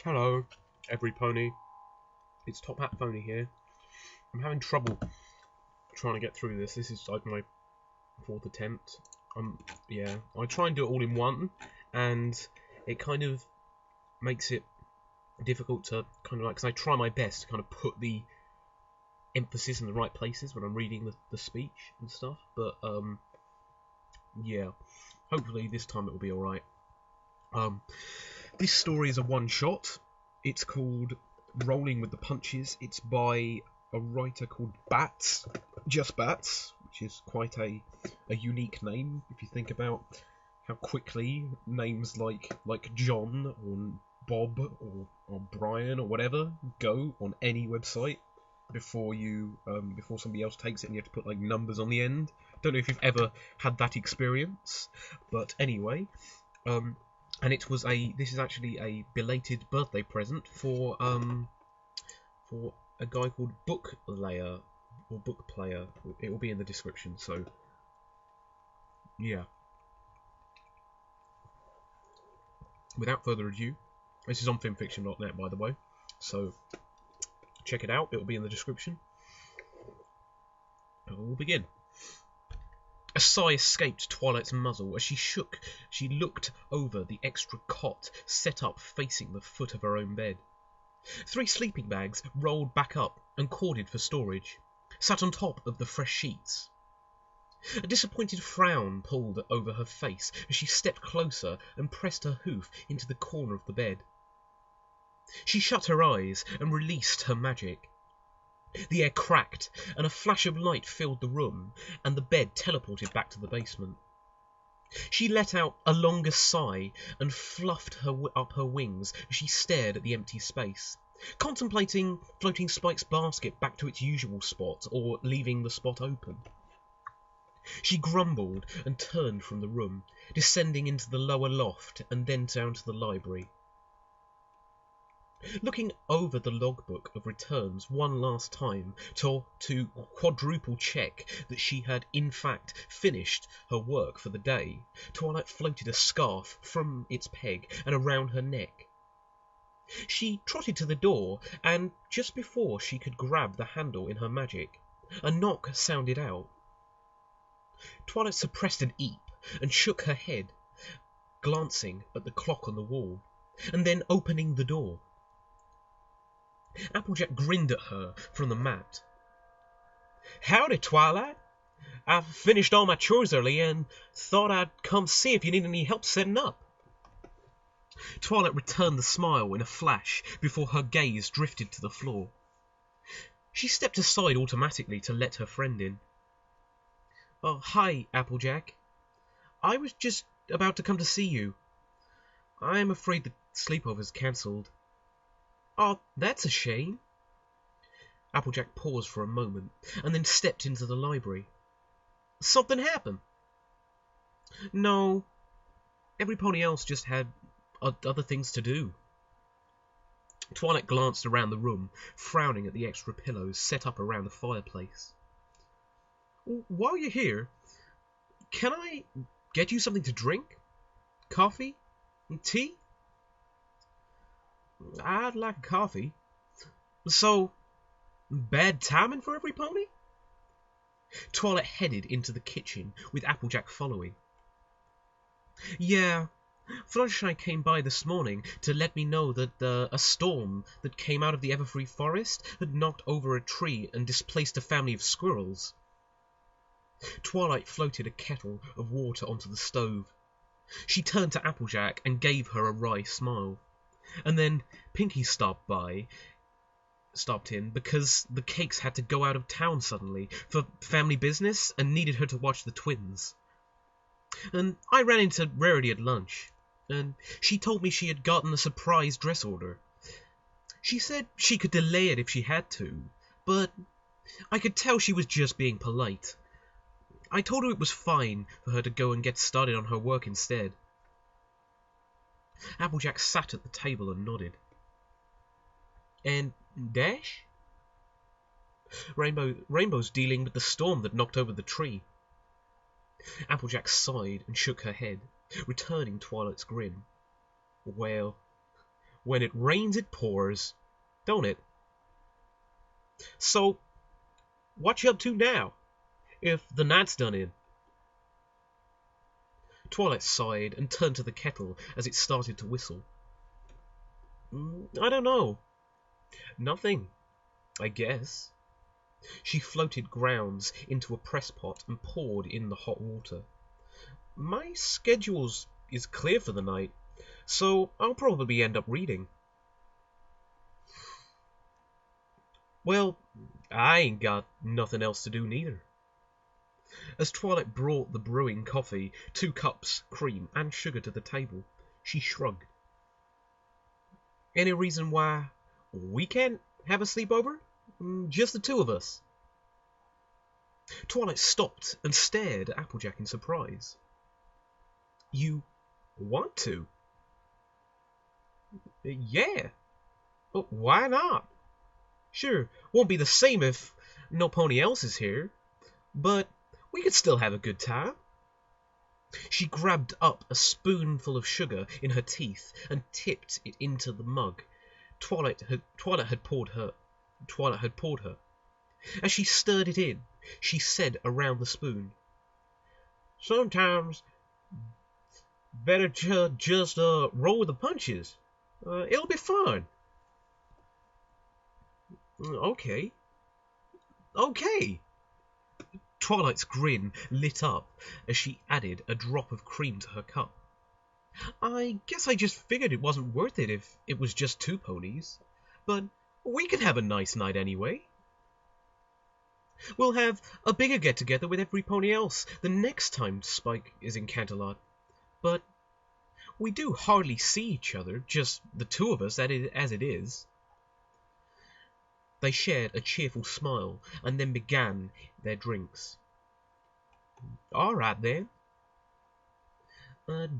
Hello, every pony. It's Top Hat Pony here. I'm having trouble trying to get through this. This is like my fourth attempt. Yeah, I try and do it all in one, and it kind of makes it difficult to kind of like, because I try my best to kind of put the emphasis in the right places when I'm reading the speech and stuff. But yeah, hopefully this time it will be alright. This story is a one-shot. It's called Rolling with the Punches. It's by a writer called Bats, just Bats, which is quite a unique name if you think about how quickly names like John or Bob or Brian or whatever go on any website before somebody else takes it and you have to put like numbers on the end. Don't know if you've ever had that experience, but anyway, and this is actually a belated birthday present for a guy called bookplayer or bookplayer. It will be in the description. So yeah. Without further ado, this is on filmfiction.net, by the way. So check it out. It will be in the description. And we'll begin. A sigh escaped Twilight's muzzle as she looked over the extra cot set up facing the foot of her own bed. 3 sleeping bags rolled back up and corded for storage, sat on top of the fresh sheets. A disappointed frown pulled over her face as she stepped closer and pressed her hoof into the corner of the bed. She shut her eyes and released her magic. The air cracked, and a flash of light filled the room, and the bed teleported back to the basement. She let out a longer sigh and fluffed up her wings as she stared at the empty space, contemplating floating Spike's basket back to its usual spot or leaving the spot open. She grumbled and turned from the room, descending into the lower loft and then down to the library. Looking over the logbook of returns one last time to quadruple check that she had in fact finished her work for the day, Twilight floated a scarf from its peg and around her neck. She trotted to the door, and just before she could grab the handle in her magic, a knock sounded out. Twilight suppressed an eep and shook her head, glancing at the clock on the wall, and then opening the door. Applejack grinned at her from the mat. "Howdy, Twilight. I've finished all my chores early and thought I'd come see if you need any help setting up." Twilight returned the smile in a flash before her gaze drifted to the floor. She stepped aside automatically to let her friend in. "Oh, hi, Applejack. I was just about to come to see you. I am afraid the sleepover's cancelled." "Oh, that's a shame." Applejack paused for a moment, and then stepped into the library. "Something happened?" "No. Every pony else just had other things to do." Twilight glanced around the room, frowning at the extra pillows set up around the fireplace. "While you're here, can I get you something to drink? Coffee? Tea?" "I'd like coffee. So, bad timing for every pony?" Twilight headed into the kitchen, with Applejack following. "Yeah, Fluttershy came by this morning to let me know that a storm that came out of the Everfree Forest had knocked over a tree and displaced a family of squirrels." Twilight floated a kettle of water onto the stove. She turned to Applejack and gave her a wry smile. And then Pinky stopped in because the Cakes had to go out of town suddenly for family business and needed her to watch the twins. And I ran into Rarity at lunch, and she told me she had gotten a surprise dress order. She said she could delay it if she had to, but I could tell she was just being polite. I told her it was fine for her to go and get started on her work instead. Applejack sat at the table and nodded. "And Dash?" Rainbow's dealing with the storm that knocked over the tree." Applejack sighed and shook her head, returning Twilight's grin. Well, When it rains, it pours, don't it? So, what you up to now, if the night's done in? Twilight sighed and turned to the kettle as it started to whistle. I don't know. Nothing, I guess. She floated grounds into a press pot and poured in the hot water. My schedule is clear for the night, so I'll probably end up reading. Well, I ain't got nothing else to do neither. As Twilight brought the brewing coffee, 2 cups, cream, and sugar to the table, she shrugged. Any reason why we can't have a sleepover? Just the 2 of us. Twilight stopped and stared at Applejack in surprise. You want to? Yeah. But why not? Sure, won't be the same if no pony else is here, but we could still have a good time. She grabbed up a spoonful of sugar in her teeth and tipped it into the mug Twilight had poured her. As she stirred it in, she said around the spoon, "Sometimes better just roll with the punches. It'll be fun." Okay. Twilight's grin lit up as she added a drop of cream to her cup. I guess I just figured it wasn't worth it if it was just 2 ponies, but we could have a nice night anyway. We'll have a bigger get-together with every pony else the next time Spike is in Canterlot, but we do hardly see each other, just the 2 of us as it is. They shared a cheerful smile and then began their drinks. All right, then.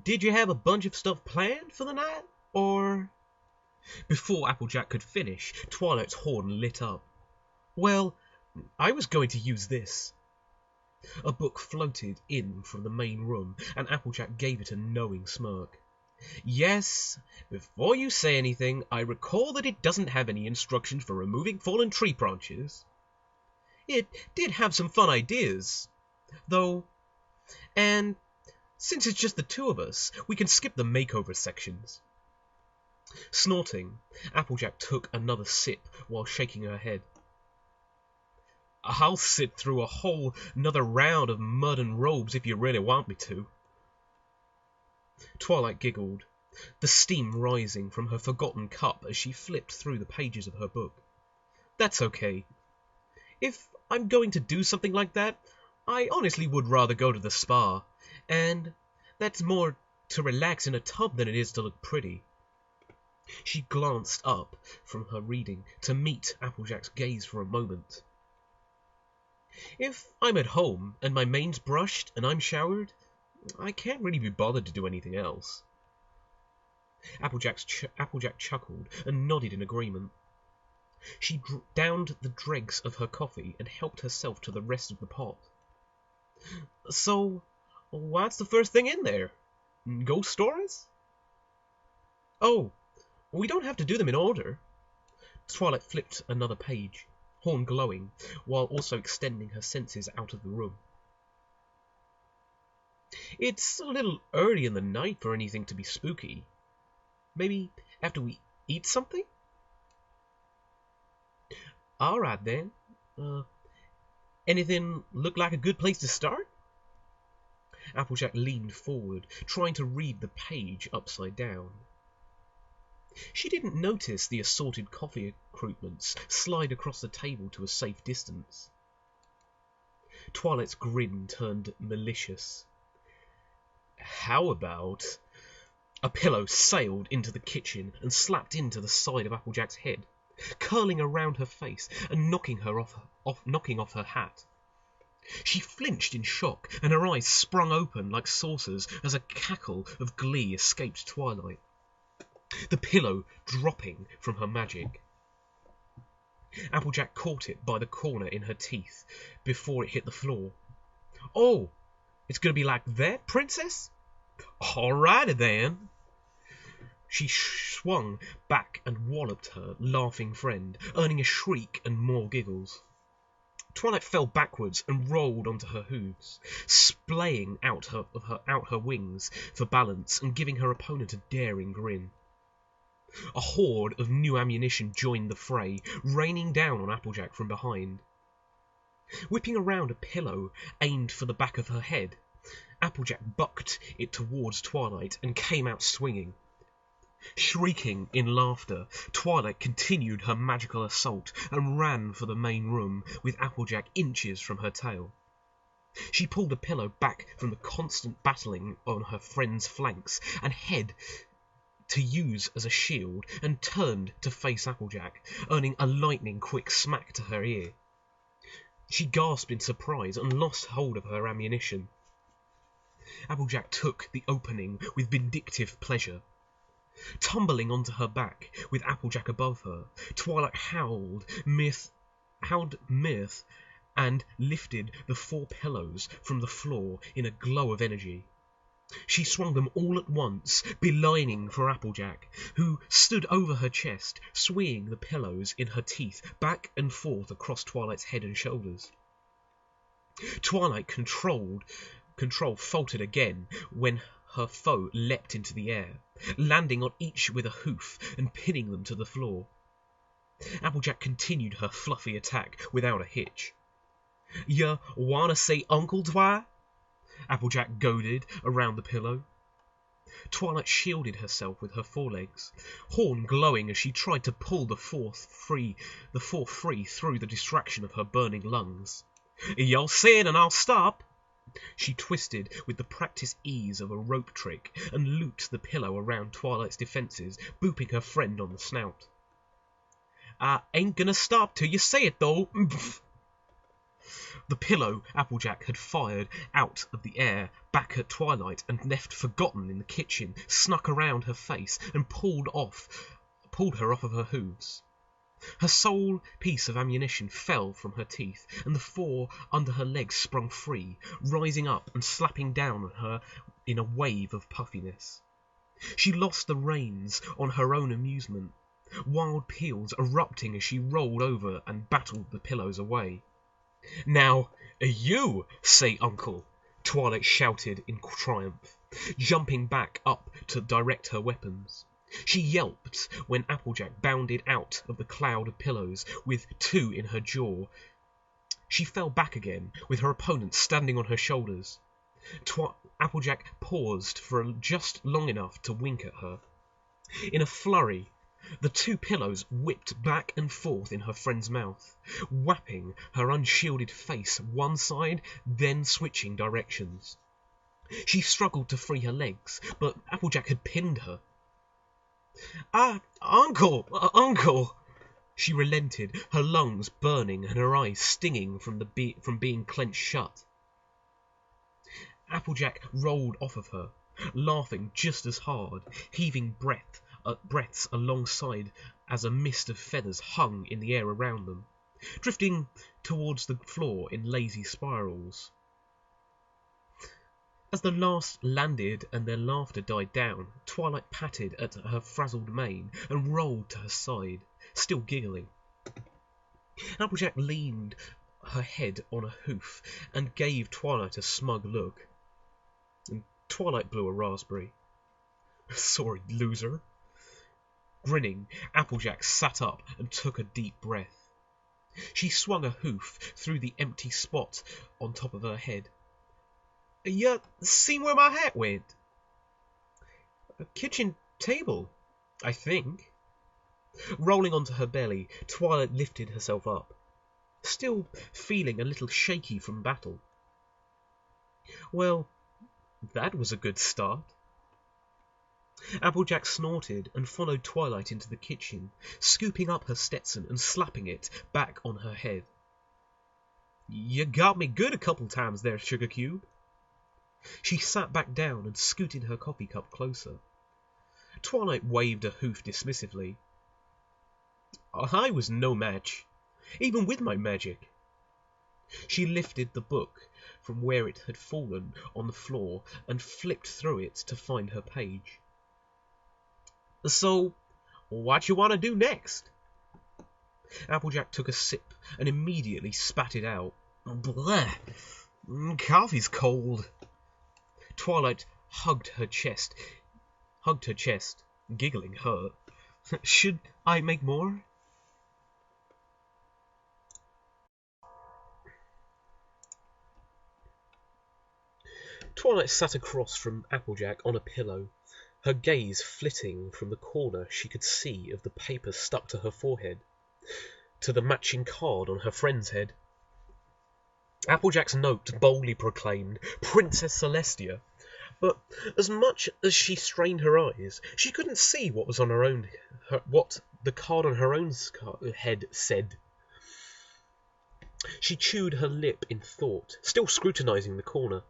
Did you have a bunch of stuff planned for the night, or... Before Applejack could finish, Twilight's horn lit up. Well, I was going to use this. A book floated in from the main room, and Applejack gave it a knowing smirk. Yes, before you say anything, I recall that it doesn't have any instructions for removing fallen tree branches. It did have some fun ideas, though, and since it's just the 2 of us, we can skip the makeover sections. Snorting, Applejack took another sip while shaking her head. I'll sit through a whole another round of mud and robes if you really want me to. Twilight giggled, the steam rising from her forgotten cup as she flipped through the pages of her book. That's okay. If I'm going to do something like that, I honestly would rather go to the spa, and that's more to relax in a tub than it is to look pretty. She glanced up from her reading to meet Applejack's gaze for a moment. If I'm at home and my mane's brushed and I'm showered, I can't really be bothered to do anything else. Applejack chuckled and nodded in agreement. She downed the dregs of her coffee and helped herself to the rest of the pot. So, what's the first thing in there? Ghost stories? Oh, we don't have to do them in order. Twilight flipped another page, horn glowing, while also extending her senses out of the room. It's a little early in the night for anything to be spooky. Maybe after we eat something? All right, then. Anything look like a good place to start? Applejack leaned forward, trying to read the page upside down. She didn't notice the assorted coffee accoutrements slide across the table to a safe distance. Twilight's grin turned malicious. How about... A pillow sailed into the kitchen and slapped into the side of Applejack's head, curling around her face and knocking off her hat. She flinched in shock, and her eyes sprung open like saucers as a cackle of glee escaped Twilight, the pillow dropping from her magic. Applejack caught it by the corner in her teeth before it hit the floor. Oh, it's going to be like that, Princess? All righty then. She swung back and walloped her laughing friend, earning a shriek and more giggles. Twilight fell backwards and rolled onto her hooves, splaying out her wings for balance and giving her opponent a daring grin. A horde of new ammunition joined the fray, raining down on Applejack from behind. Whipping around a pillow aimed for the back of her head, Applejack bucked it towards Twilight and came out swinging. Shrieking in laughter, Twilight continued her magical assault and ran for the main room with Applejack inches from her tail. She pulled a pillow back from the constant battling on her friend's flanks and head to use as a shield and turned to face Applejack, earning a lightning-quick smack to her ear. She gasped in surprise and lost hold of her ammunition. Applejack took the opening with vindictive pleasure. Tumbling onto her back, with Applejack above her, Twilight howled mirth and lifted the 4 pillows from the floor in a glow of energy. She swung them all at once, beelining for Applejack, who stood over her chest, swinging the pillows in her teeth back and forth across Twilight's head and shoulders. Twilight control faltered again when her foe leapt into the air, landing on each with a hoof and pinning them to the floor. Applejack continued her fluffy attack without a hitch. "Ya wanna say Uncle, Twi?" Applejack goaded around the pillow. Twilight shielded herself with her forelegs, horn glowing as she tried to pull the fourth free through the distraction of her burning lungs. "Y'all say it and I'll stop." She twisted with the practiced ease of a rope trick and looped the pillow around Twilight's defenses, booping her friend on the snout. "I ain't gonna stop till you say it, though." The pillow Applejack had fired out of the air back at Twilight and left forgotten in the kitchen snuck around her face and pulled her off of her hooves. Her sole piece of ammunition fell from her teeth, and the 4 under her legs sprung free, rising up and slapping down on her in a wave of puffiness. She lost the reins on her own amusement, wild peals erupting as she rolled over and battled the pillows away. "Now, you say Uncle," Twilight shouted in triumph, jumping back up to direct her weapons. She yelped when Applejack bounded out of the cloud of pillows with 2 in her jaw. She fell back again, with her opponent standing on her shoulders. Applejack paused for just long enough to wink at her. In a flurry, the 2 pillows whipped back and forth in her friend's mouth, whapping her unshielded face one side, then switching directions. She struggled to free her legs, but Applejack had pinned her. Uncle!" She relented, her lungs burning and her eyes stinging from being clenched shut. Applejack rolled off of her, laughing just as hard, heaving breaths alongside as a mist of feathers hung in the air around them, drifting towards the floor in lazy spirals. As the last landed and their laughter died down, Twilight patted at her frazzled mane and rolled to her side, still giggling. Applejack leaned her head on a hoof and gave Twilight a smug look. And Twilight blew a raspberry. "Sorry, loser." Grinning, Applejack sat up and took a deep breath. She swung a hoof through the empty spot on top of her head. "You seen where my hat went?" "A kitchen table, I think." Rolling onto her belly, Twilight lifted herself up, still feeling a little shaky from battle. "Well, that was a good start." Applejack snorted and followed Twilight into the kitchen, scooping up her Stetson and slapping it back on her head. "You got me good a couple times there, Sugar Cube." She sat back down and scooted her coffee cup closer. Twilight waved a hoof dismissively. "I was no match, even with my magic." She lifted the book from where it had fallen on the floor and flipped through it to find her page. So, what you want to do next? Applejack took a sip and immediately spat it out. Bleh. Coffee's cold. Twilight hugged her chest, giggling hurt. Should I make more? Twilight sat across from Applejack on a pillow, her gaze flitting from the corner she could see of the paper stuck to her forehead to the matching card on her friend's head. Applejack's note boldly proclaimed Princess Celestia, but as much as she strained her eyes, she couldn't see what was on what the card on her own head said. She chewed her lip in thought, still scrutinizing the corner.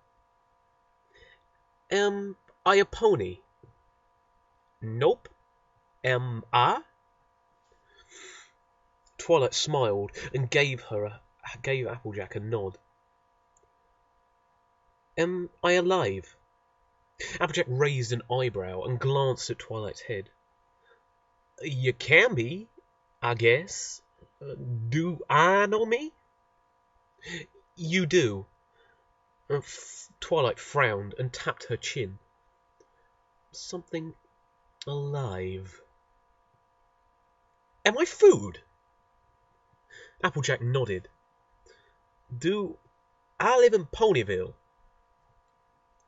Am I a pony? Nope. Am I? Twilight smiled and gave Applejack a nod. Am I alive? Applejack raised an eyebrow and glanced at Twilight's head. You can be, I guess. Do I know me? You do. Twilight frowned and tapped her chin. Something alive. Am I food? Applejack nodded. Do I live in Ponyville?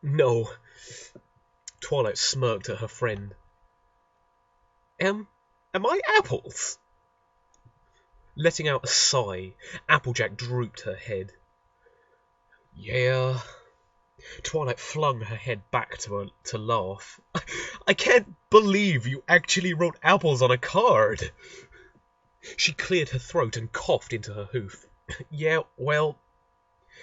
No. Twilight smirked at her friend. Am I apples? Letting out a sigh, Applejack drooped her head. Yeah. Twilight flung her head back to laugh. I can't believe you actually wrote apples on a card. She cleared her throat and coughed into her hoof. Yeah, well,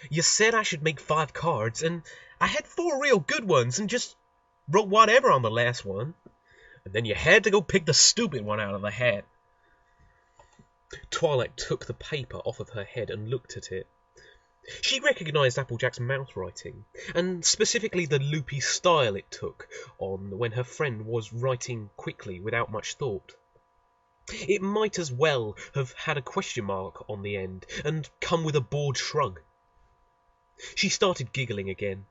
you said I should make 5 cards, and I had 4 real good ones and just wrote whatever on the last one. And then you had to go pick the stupid one out of the hat. Twilight took the paper off of her head and looked at it. She recognized Applejack's mouth writing, and specifically the loopy style it took on when her friend was writing quickly without much thought. It might as well have had a question mark on the end and come with a bored shrug. She started giggling again,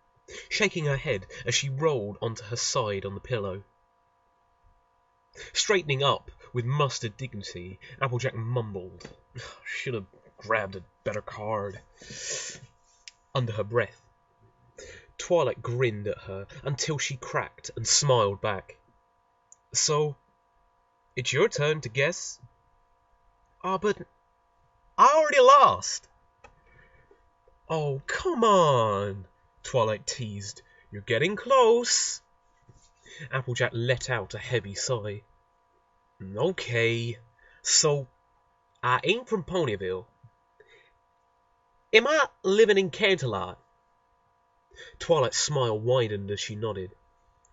shaking her head as she rolled onto her side on the pillow. Straightening up with mustard dignity, Applejack mumbled, Should have grabbed a better card. Under her breath. Twilight grinned at her until she cracked and smiled back. So, it's your turn to guess. But I already lost. Oh, come on, Twilight teased. You're getting close. Applejack let out a heavy sigh. Okay, so I ain't from Ponyville. Am I living in Cant a lot? Twilight's smile widened as she nodded.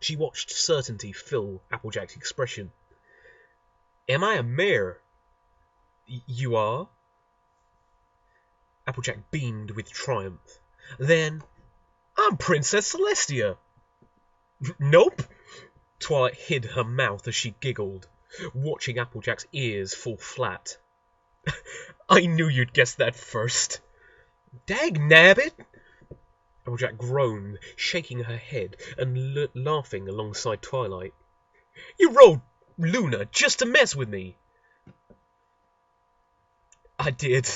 She watched certainty fill Applejack's expression. Am I a mare? You are? Applejack beamed with triumph. Then, I'm Princess Celestia. Nope. Twilight hid her mouth as she giggled, watching Applejack's ears fall flat. I knew you'd guess that first. Dagnabbit! Applejack groaned, shaking her head and laughing alongside Twilight. You wrote Luna just to mess with me. I did.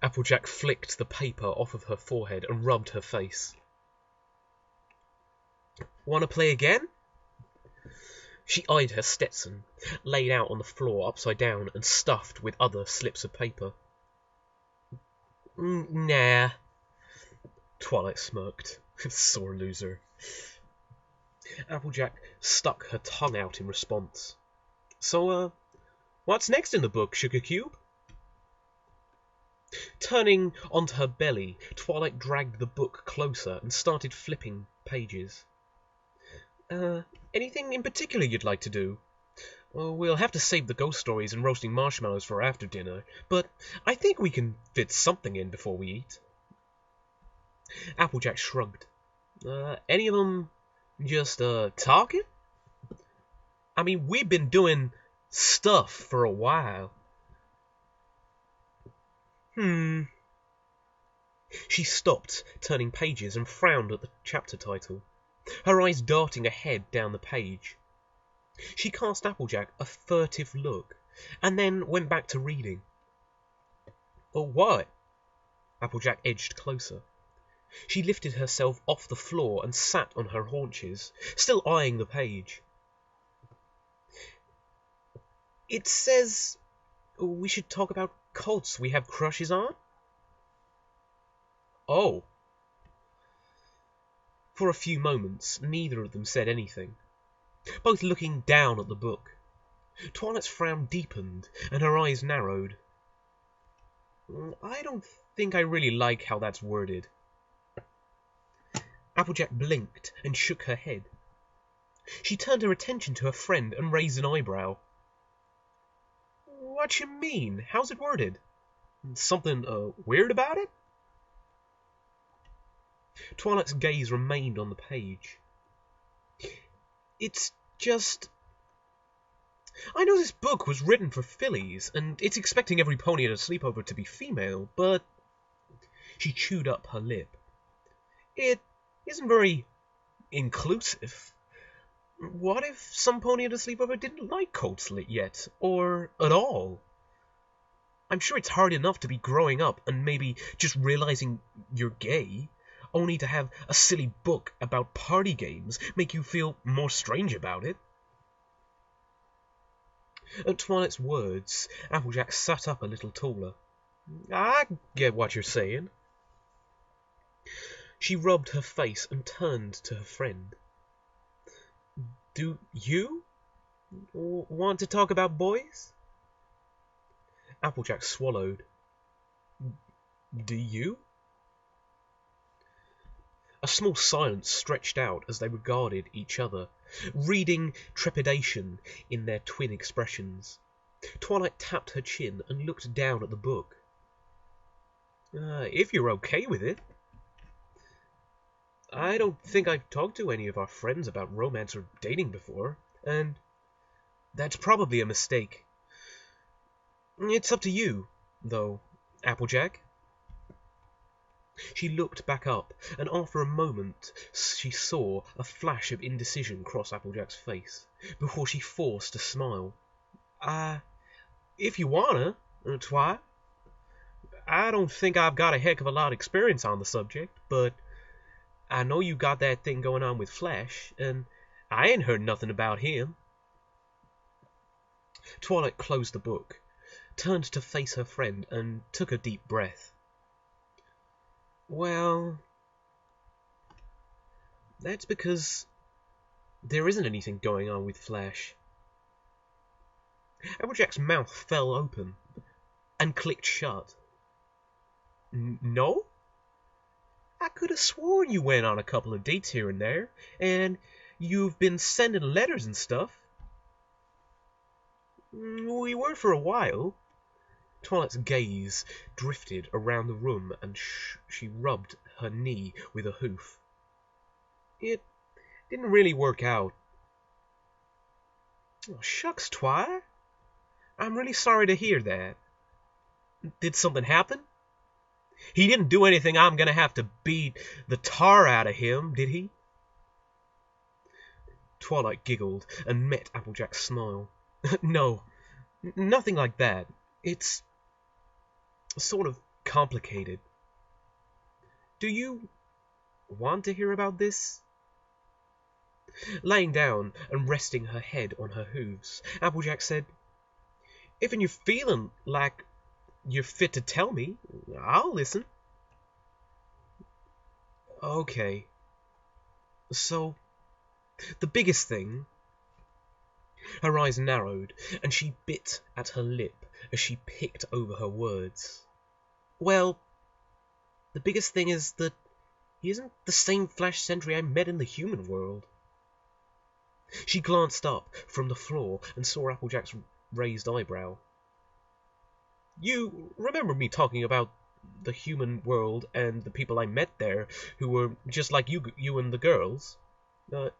Applejack flicked the paper off of her forehead and rubbed her face. Want to play again? She eyed her Stetson, laid out on the floor upside down and stuffed with other slips of paper. Nah. Twilight smirked. Sore loser. Applejack stuck her tongue out in response. So, what's next in the book, Sugar Cube? Turning onto her belly, Twilight dragged the book closer and started flipping pages. Anything in particular you'd like to do? Well, we'll have to save the ghost stories and roasting marshmallows for after dinner, but I think we can fit something in before we eat. Applejack shrugged. Any of them just, talking? I mean, we've been doing stuff for a while. She stopped, turning pages, and frowned at the chapter title, her eyes darting ahead down the page. She cast Applejack a furtive look, and then went back to reading. Oh, what? Applejack edged closer. She lifted herself off the floor and sat on her haunches, still eyeing the page. It says we should talk about cults we have crushes on? Oh. For a few moments, neither of them said anything, both looking down at the book. Twilight's frown deepened, and her eyes narrowed. I don't think I really like how that's worded. Applejack blinked and shook her head. She turned her attention to her friend and raised an eyebrow. What you mean? How's it worded? Something weird about it? Twilight's gaze remained on the page. It's just... I know this book was written for fillies, and it's expecting every pony at a sleepover to be female, but... She chewed up her lip. It isn't very inclusive. What if some pony at a sleepover didn't like cults yet, or at all? I'm sure it's hard enough to be growing up and maybe just realizing you're gay, only to have a silly book about party games make you feel more strange about it. At Twilight's words, Applejack sat up a little taller. I get what you're saying. She rubbed her face and turned to her friend. Do you want to talk about boys? Applejack swallowed. Do you? A small silence stretched out as they regarded each other, reading trepidation in their twin expressions. Twilight tapped her chin and looked down at the book. If you're okay with it. I don't think I've talked to any of our friends about romance or dating before, and that's probably a mistake. It's up to you, though, Applejack. She looked back up, and after a moment she saw a flash of indecision cross Applejack's face, before she forced a smile. If you wanna, Twi. I don't think I've got a heck of a lot of experience on the subject, but I know you got that thing going on with Flash, and I ain't heard nothing about him. Twilight closed the book, turned to face her friend, and took a deep breath. Well, that's because there isn't anything going on with Flash. Applejack's mouth fell open and clicked shut. No? I could have sworn you went on a couple of dates here and there, and you've been sending letters and stuff. We were for a while. Twilight's gaze drifted around the room, and she rubbed her knee with a hoof. It didn't really work out. Oh, shucks, Twi. I'm really sorry to hear that. Did something happen? He didn't do anything I'm gonna have to beat the tar out of him, did he? Twilight giggled and met Applejack's smile. No, nothing like that. It's sort of complicated. Do you want to hear about this? Laying down and resting her head on her hooves, Applejack said, If you're feeling like you're fit to tell me, I'll listen. Okay. So, the biggest thing... Her eyes narrowed, and she bit at her lip as she picked over her words. Well, the biggest thing is that he isn't the same Flash Sentry I met in the human world. She glanced up from the floor and saw Applejack's raised eyebrow. You remember me talking about the human world and the people I met there who were just like you and the girls?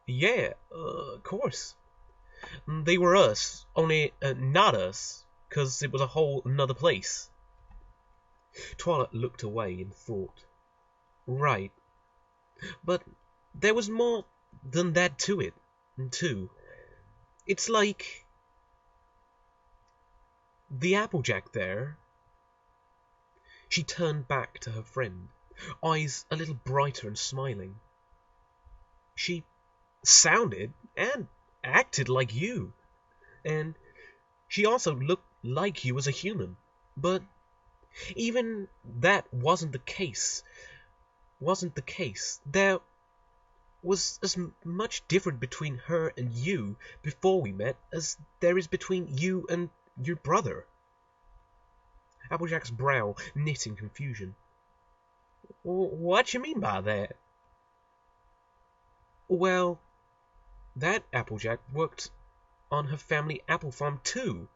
Yeah, of course. They were us, only not us, 'cause it was a whole another place. Twilight looked away and thought. Right. But there was more than that to it, too. It's like the Applejack there. She turned back to her friend, eyes a little brighter and smiling. She sounded and acted like you, and she also looked like you as a human. But even that wasn't the case. There was as much different between her and you before we met as there is between you and your brother. Applejack's brow knit in confusion. What you mean by that? Well, that Applejack worked on her family apple farm too,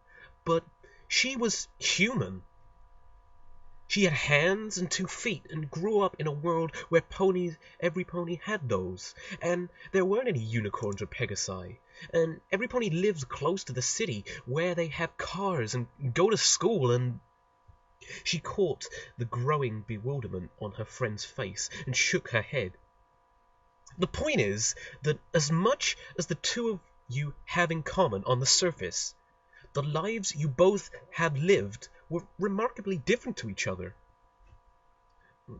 but she was human. She had hands and 2 feet and grew up in a world where every pony had those, and there weren't any unicorns or pegasi, and every pony lives close to the city where they have cars and go to school, and she caught the growing bewilderment on her friend's face and shook her head. The point is that as much as the two of you have in common on the surface, the lives you both have lived were remarkably different to each other.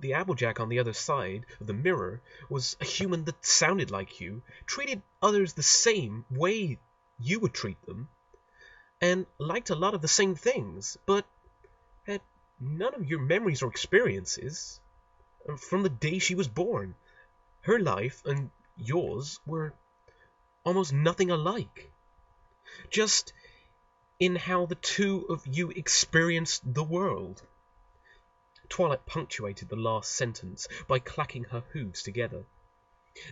The Applejack on the other side of the mirror was a human that sounded like you, treated others the same way you would treat them, and liked a lot of the same things, but had none of your memories or experiences. From the day she was born, her life and yours were almost nothing alike. Just in how the two of you experienced the world. Twilight punctuated the last sentence by clacking her hooves together,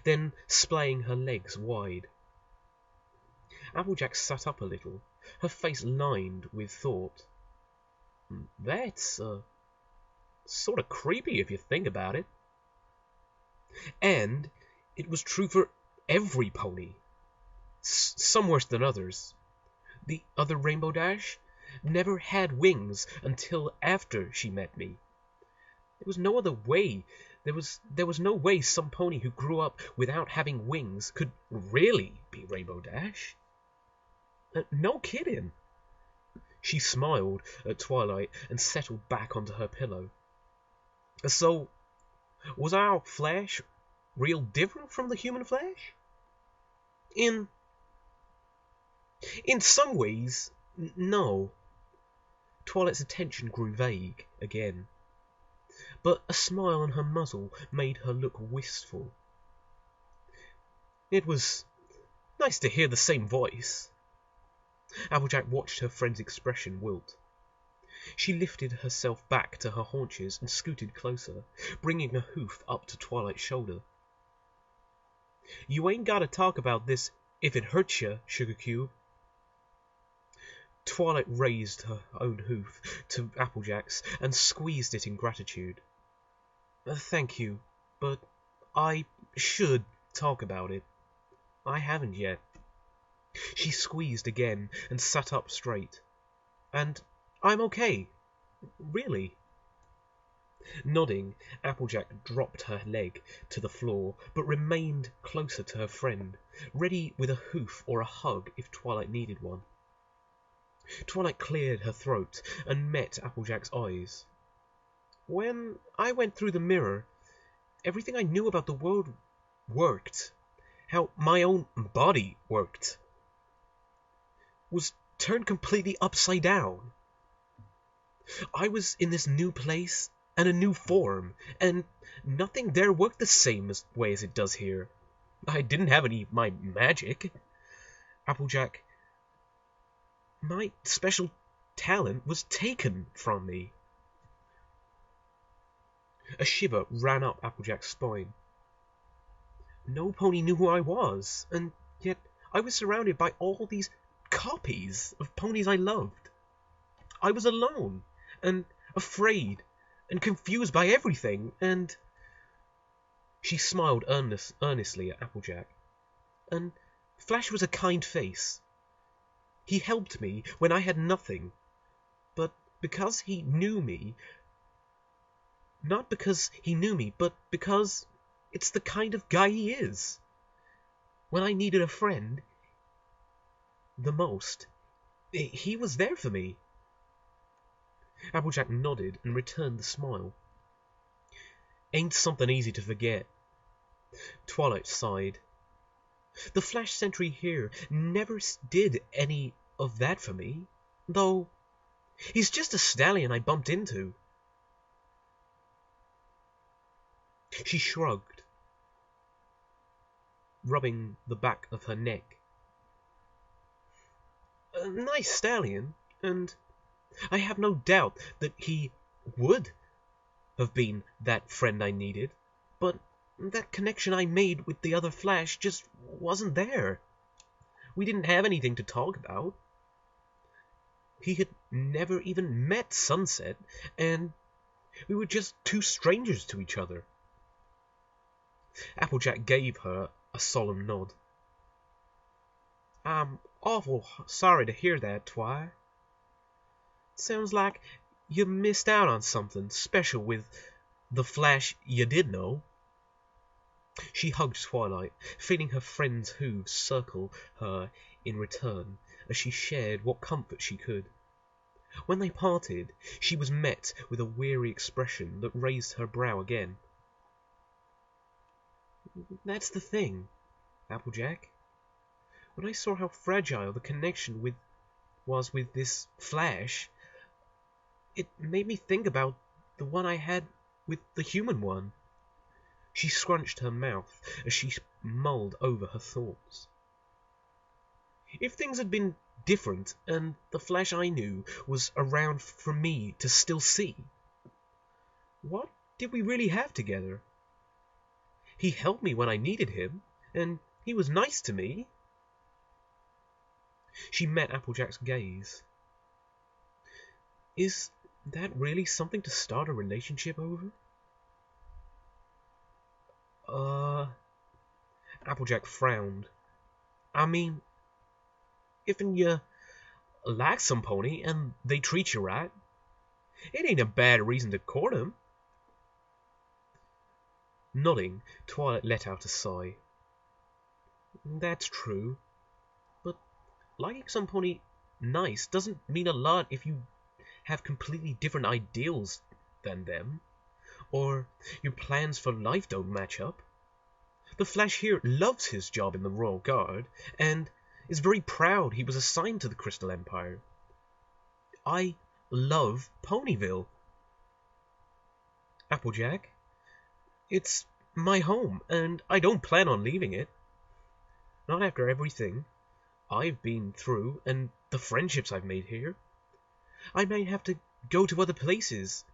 then splaying her legs wide. Applejack sat up a little, her face lined with thought. That's sort of creepy if you think about it. And it was true for every pony. Some worse than others. The other Rainbow Dash never had wings until after she met me. There was no other way. There was no way some pony who grew up without having wings could really be Rainbow Dash. No kidding. She smiled at Twilight and settled back onto her pillow. So, was our flesh real different from the human flesh? In some ways, no. Twilight's attention grew vague again, but a smile on her muzzle made her look wistful. It was nice to hear the same voice. Applejack watched her friend's expression wilt. She lifted herself back to her haunches and scooted closer, bringing a hoof up to Twilight's shoulder. You ain't gotta talk about this if it hurts you, Sugar Cube. Twilight raised her own hoof to Applejack's and squeezed it in gratitude. Thank you, but I should talk about it. I haven't yet. She squeezed again and sat up straight. And I'm okay. Really. Nodding, Applejack dropped her leg to the floor, but remained closer to her friend, ready with a hoof or a hug if Twilight needed one. Twilight cleared her throat and met Applejack's eyes. When I went through the mirror, everything I knew about the world worked. How my own body worked was turned completely upside down. I was in this new place and a new form, and nothing there worked the same way as it does here. I didn't have any of my magic. Applejack, my special talent was taken from me. A shiver ran up Applejack's spine. No pony knew who I was, and yet I was surrounded by all these copies of ponies I loved. I was alone, and afraid, and confused by everything, and... She smiled earnestly at Applejack. And Flash was a kind face, He helped me when I had nothing. But because he knew me, not because he knew me, but because it's the kind of guy he is. When I needed a friend the most, he was there for me. Applejack nodded and returned the smile. Ain't something easy to forget. Twilight sighed. The Flash Sentry here never did any of that for me, though he's just a stallion I bumped into. She shrugged, rubbing the back of her neck. A nice stallion, and I have no doubt that he would have been that friend I needed, but that connection I made with the other Flash just wasn't there. We didn't have anything to talk about. He had never even met Sunset, and we were just two strangers to each other. Applejack gave her a solemn nod. I'm awful sorry to hear that, Twi. Sounds like you missed out on something special with the Flash you did know. She hugged Twilight, feeling her friend's hooves circle her in return as she shared what comfort she could. When they parted, she was met with a weary expression that raised her brow again. That's the thing, Applejack. When I saw how fragile the connection was with this Flash, it made me think about the one I had with the human one. She scrunched her mouth as she mulled over her thoughts. If things had been different and the Flash I knew was around for me to still see, what did we really have together? He helped me when I needed him, and he was nice to me. She met Applejack's gaze. Is that really something to start a relationship over? Applejack frowned. I mean, if you like some pony and they treat you right, it ain't a bad reason to court 'em. Nodding, Twilight let out a sigh. That's true, but liking some pony nice doesn't mean a lot if you have completely different ideals than them, or your plans for life don't match up. The Flash here loves his job in the Royal Guard, and is very proud he was assigned to the Crystal Empire. I love Ponyville. Applejack, it's my home, and I don't plan on leaving it. Not after everything I've been through and the friendships I've made here. I may have to go to other places,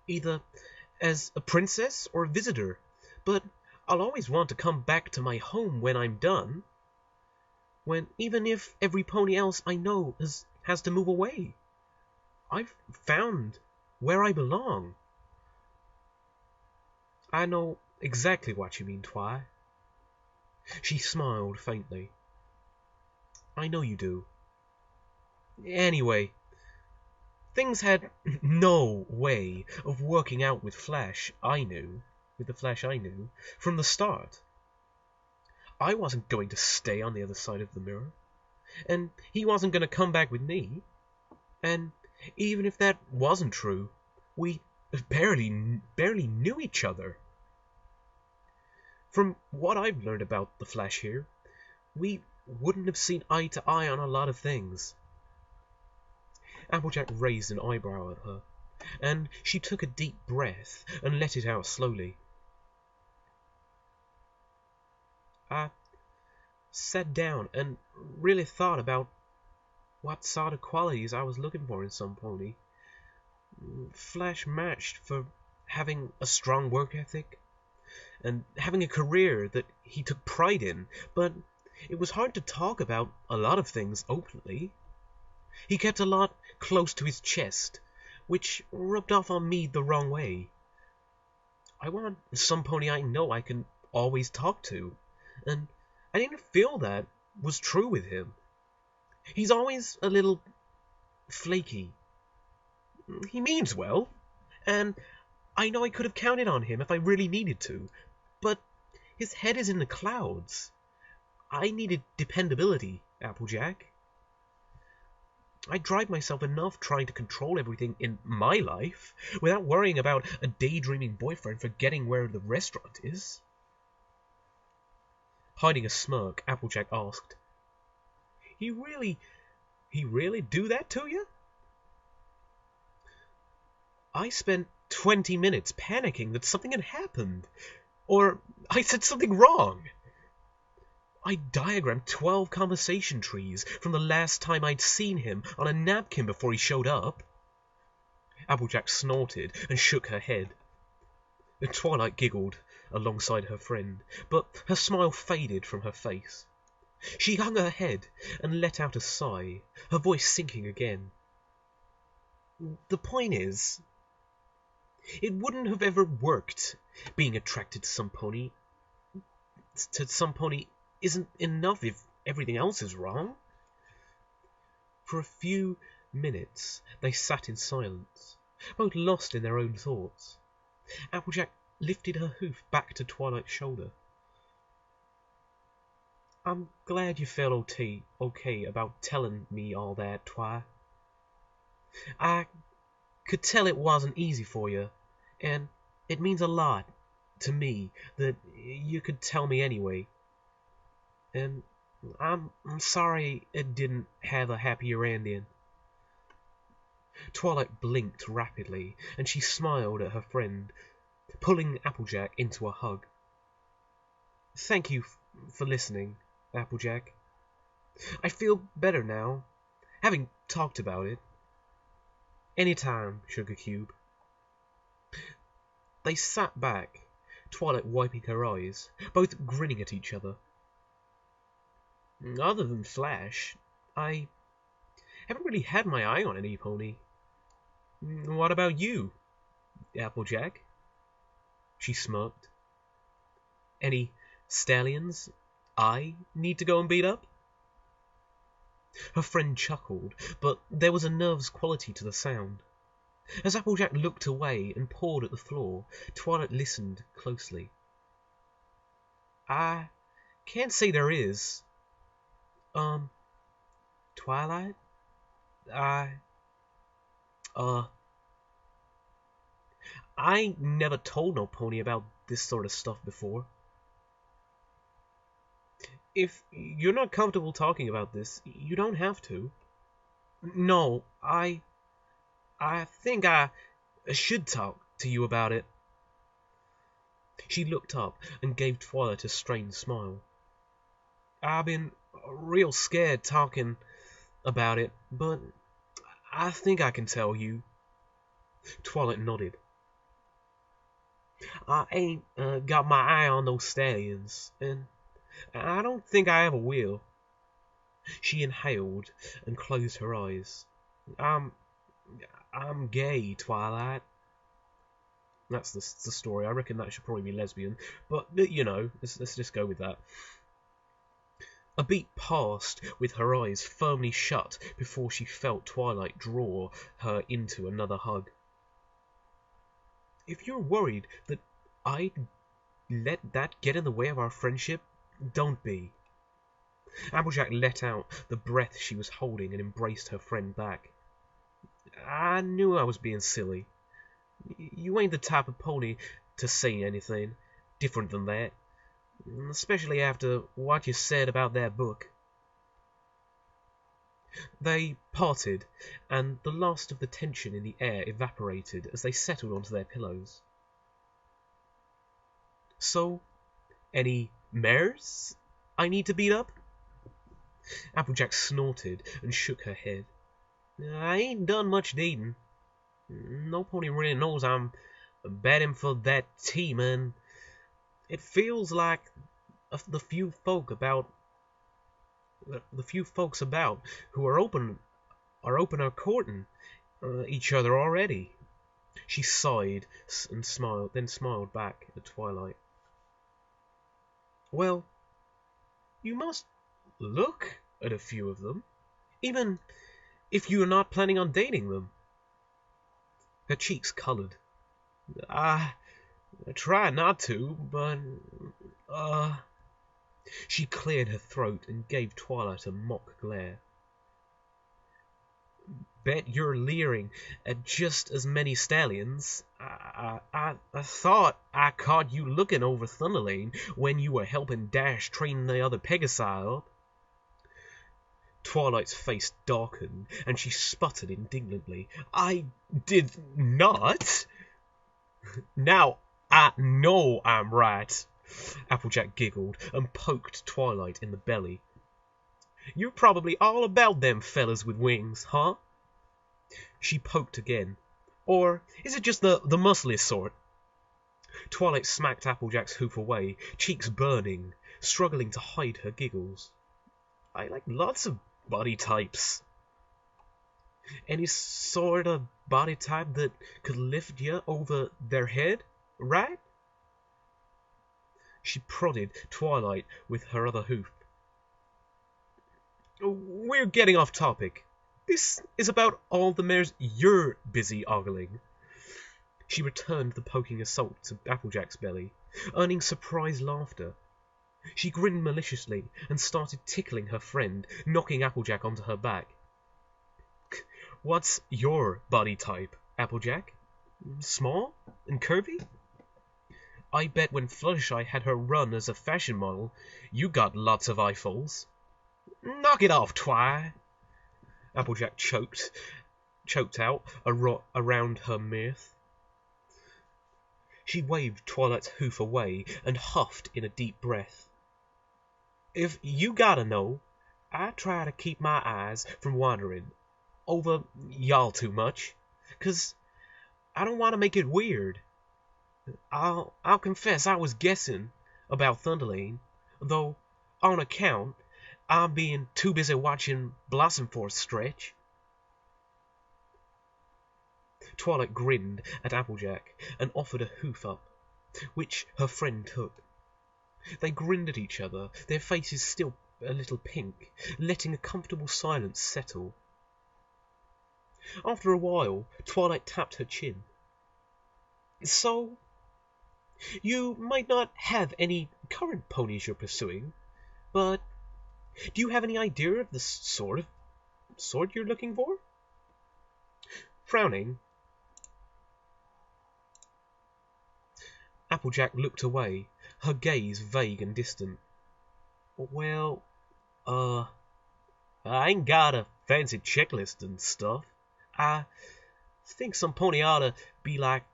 either as a princess or a visitor, but I'll always want to come back to my home when I'm done. Even if every pony else I know has to move away. I've found where I belong. I know exactly what you mean, Twi. She smiled faintly. I know you do. Anyway, things had no way of working out with the Flash I knew, from the start. I wasn't going to stay on the other side of the mirror, and he wasn't going to come back with me. And even if that wasn't true, we barely knew each other. From what I've learned about the Flash here, we wouldn't have seen eye to eye on a lot of things. Applejack raised an eyebrow at her, and she took a deep breath and let it out slowly. I sat down and really thought about what sort of qualities I was looking for in some pony. Flash matched for having a strong work ethic and having a career that he took pride in, but it was hard to talk about a lot of things openly. He kept a lot close to his chest, which rubbed off on me the wrong way. I want some pony I know I can always talk to, and I didn't feel that was true with him. He's always a little flaky. He means well, and I know I could have counted on him if I really needed to, but his head is in the clouds. I needed dependability, Applejack. I drive myself enough trying to control everything in my life without worrying about a daydreaming boyfriend forgetting where the restaurant is. Hiding a smirk, Applejack asked, He really do that to you? I spent 20 minutes panicking that something had happened, or I said something wrong. I diagrammed 12 conversation trees from the last time I'd seen him on a napkin before he showed up. Applejack snorted and shook her head. Twilight giggled alongside her friend, but her smile faded from her face. She hung her head and let out a sigh, her voice sinking again. The point is, it wouldn't have ever worked being attracted to some pony. Isn't enough if everything else is wrong. For a few minutes they sat in silence, both lost in their own thoughts. Applejack lifted her hoof back to Twilight's shoulder. I'm glad you felt okay about telling me all that, Twi. I could tell it wasn't easy for you, and it means a lot to me that you could tell me anyway. And I'm sorry it didn't have a happier ending. Twilight blinked rapidly, and she smiled at her friend, pulling Applejack into a hug. Thank you for listening, Applejack. I feel better now, having talked about it. Anytime, Sugar Cube. They sat back, Twilight wiping her eyes, both grinning at each other. Other than Flash, I haven't really had my eye on any pony. What about you, Applejack? She smirked. Any stallions I need to go and beat up? Her friend chuckled, but there was a nervous quality to the sound. As Applejack looked away and pawed at the floor, Twilight listened closely. I can't say there is. Twilight? I never told no pony about this sort of stuff before. If you're not comfortable talking about this, you don't have to. No, I think I should talk to you about it. She looked up and gave Twilight a strained smile. I've been real scared talking about it, but I think I can tell you. Twilight nodded. I ain't got my eye on those stallions, and I don't think I ever will. She inhaled and closed her eyes. I'm gay, Twilight. That's the story. I reckon that should probably be lesbian, but you know, let's just go with that. A beat passed with her eyes firmly shut before she felt Twilight draw her into another hug. If you're worried that I'd let that get in the way of our friendship, don't be. Applejack let out the breath she was holding and embraced her friend back. I knew I was being silly. You ain't the type of pony to say anything different than that, especially after what you said about that book. They parted, and the last of the tension in the air evaporated as they settled onto their pillows. So, any mares I need to beat up? Applejack snorted and shook her head. I ain't done much dating. No pony really knows I'm betting for that team, and it feels like the few folks about who are open are courting each other already. She sighed and smiled, then smiled back at Twilight. Well, you must look at a few of them, even if you're not planning on dating them. Her cheeks colored. I try not to, but, She cleared her throat and gave Twilight a mock glare. Bet you're leering at just as many stallions. I thought I caught you looking over Thunderlane when you were helping Dash train the other Pegasi up. Twilight's face darkened, and she sputtered indignantly. I did not. Now I know I'm right. Applejack giggled and poked Twilight in the belly. You're probably all about them fellas with wings, huh? She poked again. Or is it just the muscly sort? Twilight smacked Applejack's hoof away, cheeks burning, struggling to hide her giggles. I like lots of body types. Any sort of body type that could lift you over their head, right? She prodded Twilight with her other hoof. We're getting off topic. This is about all the mares you're busy ogling. She returned the poking assault to Applejack's belly, earning surprised laughter. She grinned maliciously and started tickling her friend, knocking Applejack onto her back. What's your body type, Applejack? Small and curvy? I bet when Fluttershy had her run as a fashion model, you got lots of eyeballs. Knock it off, Twi! Applejack choked out around her mirth. She waved Twilight's hoof away and huffed in a deep breath. If you gotta know, I try to keep my eyes from wandering over y'all too much, 'cause I don't want to make it weird. I'll confess I was guessing about Thunderlane, though on account I'm being too busy watching Blossom Force stretch. Twilight grinned at Applejack and offered a hoof up, which her friend took. They grinned at each other, their faces still a little pink, letting a comfortable silence settle. After a while, Twilight tapped her chin. So, you might not have any current ponies you're pursuing, but do you have any idea of the sort you're looking for? Frowning, Applejack looked away, her gaze vague and distant. Well, I ain't got a fancy checklist and stuff. I think some pony oughta be like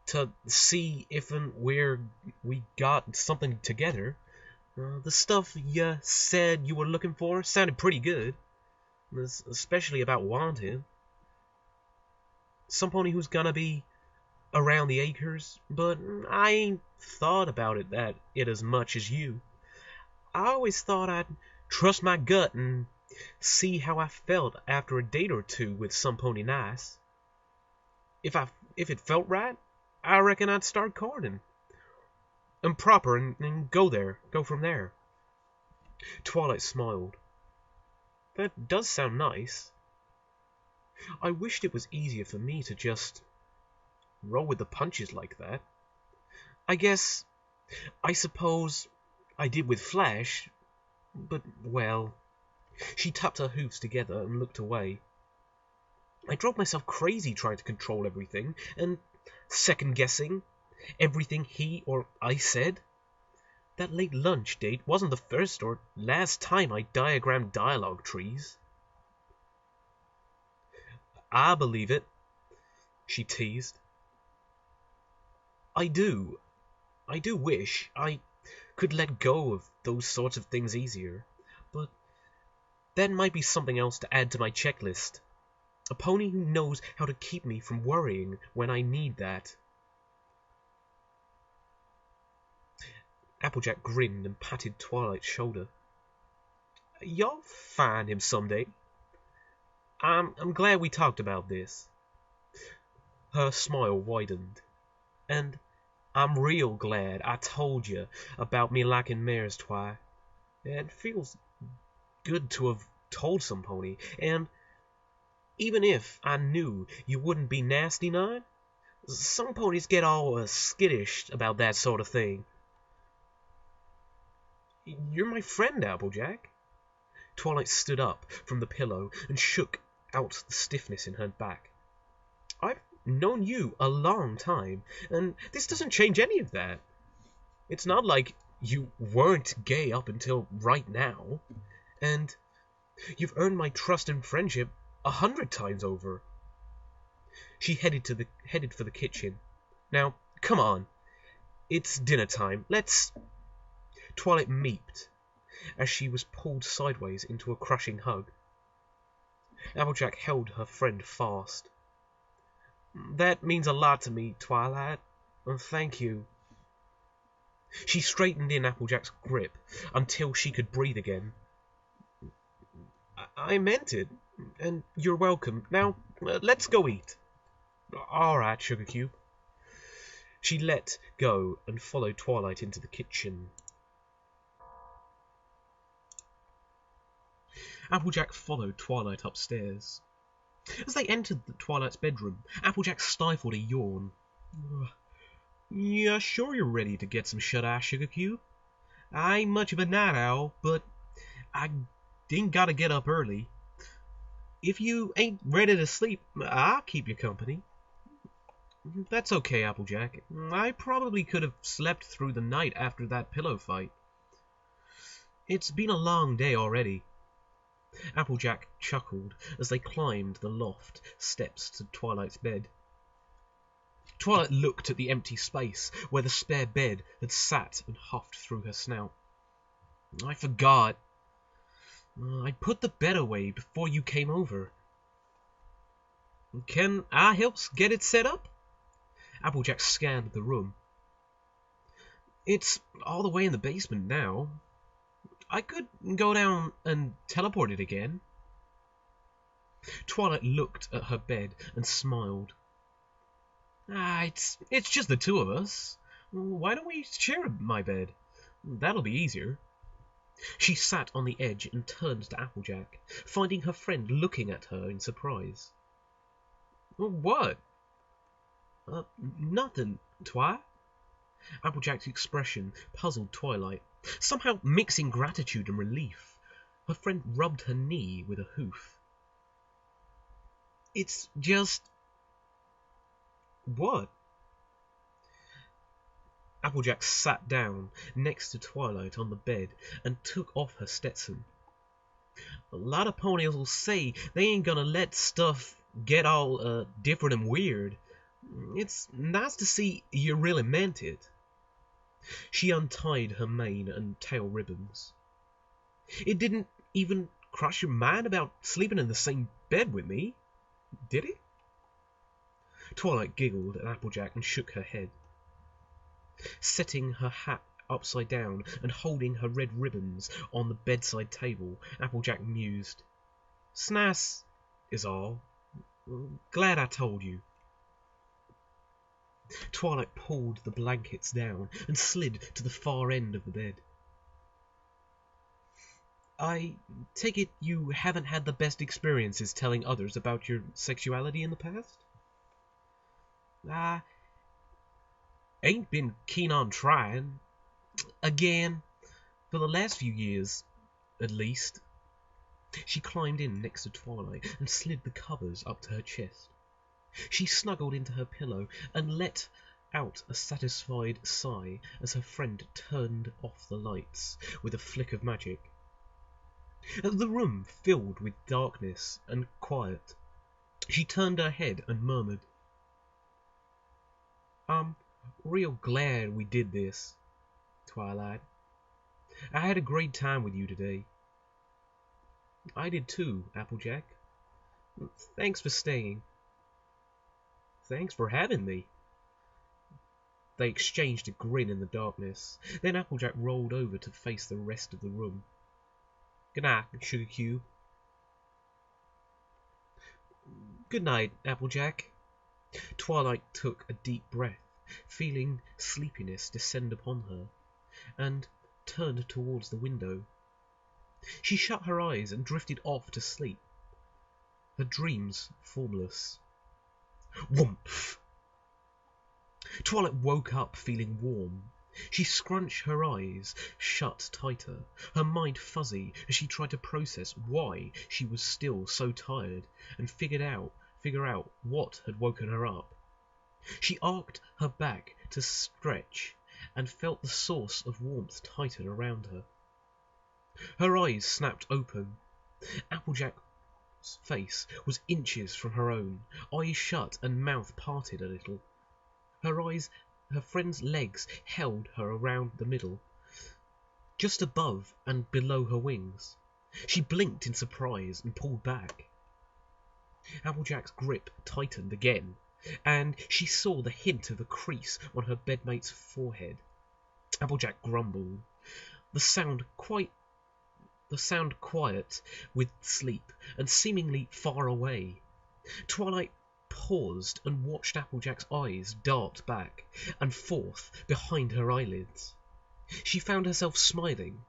to see if and where we got something together. The stuff you said you were looking for sounded pretty good, especially about wanting. Some pony who's gonna be around the acres, but I ain't thought about it as much as you. I always thought I'd trust my gut and see how I felt after a date or two with some pony nice. If it felt right, I reckon I'd start courting. And proper and go from there. Twilight smiled. That does sound nice. I wished it was easier for me to just roll with the punches like that. I suppose I did with Flash, but, well... She tapped her hoofs together and looked away. I drove myself crazy trying to control everything, and second-guessing everything he or I said. That late lunch date wasn't the first or last time I diagrammed dialogue trees. I believe it, she teased. I do wish I could let go of those sorts of things easier, but that might be something else to add to my checklist. A pony who knows how to keep me from worrying when I need that. Applejack grinned and patted Twilight's shoulder. You'll find him someday. I'm glad we talked about this. Her smile widened. And I'm real glad I told you about me liking mares, Twi. It feels good to have told some pony, and even if I knew you wouldn't be nasty none, some ponies get all skittish about that sort of thing. You're my friend, Applejack. Twilight stood up from the pillow and shook out the stiffness in her back. I've known you a long time, and this doesn't change any of that. It's not like you weren't gay up until right now, and you've earned my trust and friendship 100 times over. She headed for the kitchen. Now, come on. It's dinner time. Let's... Twilight meeped as she was pulled sideways into a crushing hug. Applejack held her friend fast. That means a lot to me, Twilight. Thank you. She straightened in Applejack's grip until she could breathe again. I meant it, and you're welcome. Now, let's go eat. All right, Sugar Cube. She let go and followed Twilight into the kitchen. Applejack followed Twilight upstairs. As they entered Twilight's bedroom, Applejack stifled a yawn. Yeah, sure you're ready to get some shut-eye, Sugar Cube. I ain't much of a night owl, but I ain't gotta get up early. If you ain't ready to sleep, I'll keep you company. That's okay, Applejack. I probably could have slept through the night after that pillow fight. It's been a long day already. Applejack chuckled as they climbed the loft steps to Twilight's bed. Twilight looked at the empty space where the spare bed had sat and huffed through her snout. I forgot. I put the bed away before you came over. Can I help get it set up? Applejack scanned the room. It's all the way in the basement now. I could go down and teleport it again. Twilight looked at her bed and smiled. It's just the two of us. Why don't we share my bed? That'll be easier. She sat on the edge and turned to Applejack, finding her friend looking at her in surprise. What? Nothing, Twi. Applejack's expression puzzled Twilight, somehow mixing gratitude and relief. Her friend rubbed her knee with a hoof. It's just... What? Applejack sat down next to Twilight on the bed and took off her Stetson. A lot of ponies will say they ain't gonna let stuff get all different and weird. It's nice to see you really meant it. She untied her mane and tail ribbons. It didn't even cross your mind about sleeping in the same bed with me, did it? Twilight giggled at Applejack and shook her head. Setting her hat upside down and holding her red ribbons on the bedside table, Applejack mused. "'S is all. Glad I told you." Twilight pulled the blankets down and slid to the far end of the bed. I take it you haven't had the best experiences telling others about your sexuality in the past? I ain't been keen on trying. Again, for the last few years, at least. She climbed in next to Twilight and slid the covers up to her chest. She snuggled into her pillow and let out a satisfied sigh as her friend turned off the lights with a flick of magic. The room filled with darkness and quiet. She turned her head and murmured, "I'm real glad we did this, Twilight. I had a great time with you today." "I did too, Applejack. Thanks for staying." "Thanks for having me." They exchanged a grin in the darkness. Then Applejack rolled over to face the rest of the room. "Good night, Sugar Cube." "Good night, Applejack." Twilight took a deep breath, feeling sleepiness descend upon her, and turned towards the window. She shut her eyes and drifted off to sleep, her dreams formless. Whoomph! Twilight woke up feeling warm. She scrunched her eyes shut tighter, her mind fuzzy as she tried to process why she was still so tired and figure out what had woken her up. She arched her back to stretch and felt the source of warmth tighten around her. Her eyes snapped open. Applejack's face was inches from her own, eyes shut and mouth parted a little. Her friend's legs held her around the middle, just above and below her wings. She blinked in surprise and pulled back. Applejack's grip tightened again, and she saw the hint of a crease on her bedmate's forehead. Applejack grumbled, the sound quiet with sleep and seemingly far away. Twilight paused and watched Applejack's eyes dart back and forth behind her eyelids. She found herself smiling.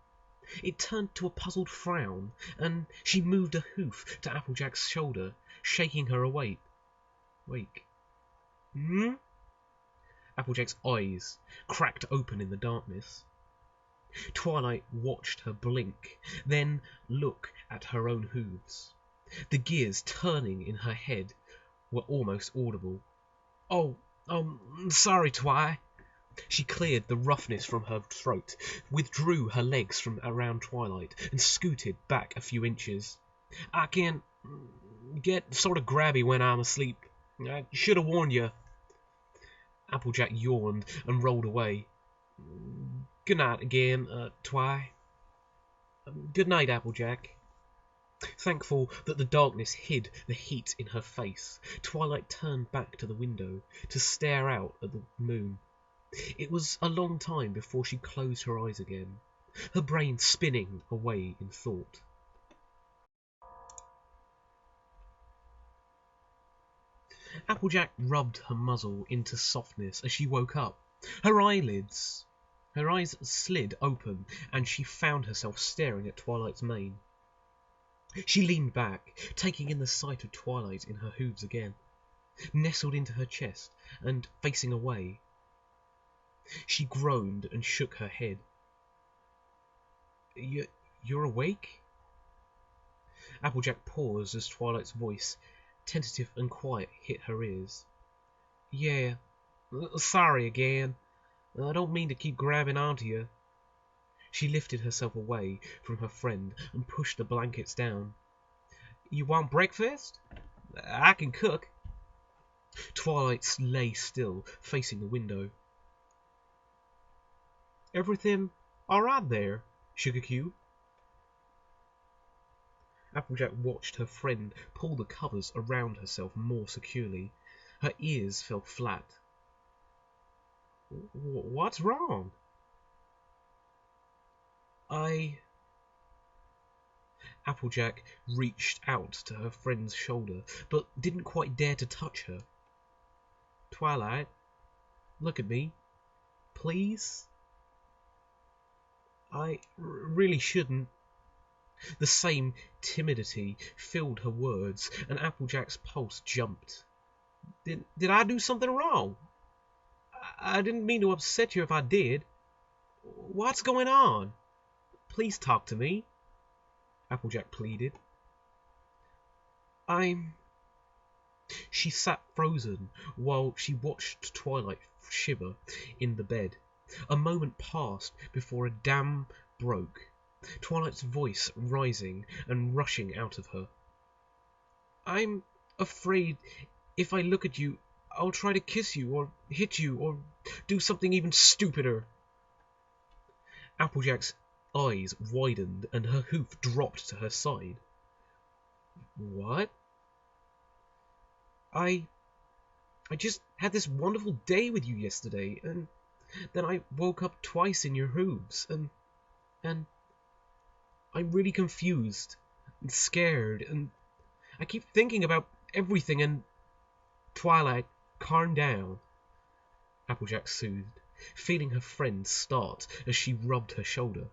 It turned to a puzzled frown, and she moved a hoof to Applejack's shoulder, shaking her awake. Hmm? Applejack's eyes cracked open in the darkness. Twilight watched her blink, then look at her own hooves. The gears turning in her head were almost audible. Oh, sorry, Twi. She cleared the roughness from her throat, withdrew her legs from around Twilight, and scooted back a few inches. I can get sort of grabby when I'm asleep. I should have warned you. Applejack yawned and rolled away. Good night again, Twi. Good night, Applejack. Thankful that the darkness hid the heat in her face, Twilight turned back to the window to stare out at the moon. It was a long time before she closed her eyes again, her brain spinning away in thought. Applejack rubbed her muzzle into softness as she woke up. Her eyes slid open, and she found herself staring at Twilight's mane. She leaned back, taking in the sight of Twilight in her hooves again, nestled into her chest and facing away. She groaned and shook her head. You're awake? Applejack paused as Twilight's voice, tentative and quiet, hit her ears. Yeah, sorry again. I don't mean to keep grabbing onto you. She lifted herself away from her friend and pushed the blankets down. You want breakfast? I can cook. Twilight lay still, facing the window. Everything all right there, Sugar Cube? Applejack watched her friend pull the covers around herself more securely. Her ears fell flat. What's wrong? Applejack reached out to her friend's shoulder, but didn't quite dare to touch her. Twilight, look at me, please. I really shouldn't. The same timidity filled her words, and Applejack's pulse jumped. Did I do something wrong? I didn't mean to upset you if I did. What's going on? Please talk to me, Applejack pleaded. She sat frozen while she watched Twilight shiver in the bed. A moment passed before a dam broke, Twilight's voice rising and rushing out of her. I'm afraid if I look at you, I'll try to kiss you or hit you or do something even stupider. Applejack's eyes widened and her hoof dropped to her side. What? I just had this wonderful day with you yesterday, and then I woke up twice in your hooves, and I'm really confused and scared, and I keep thinking about everything, and Twilight, calm down, Applejack soothed, feeling her friend start as she rubbed her shoulder.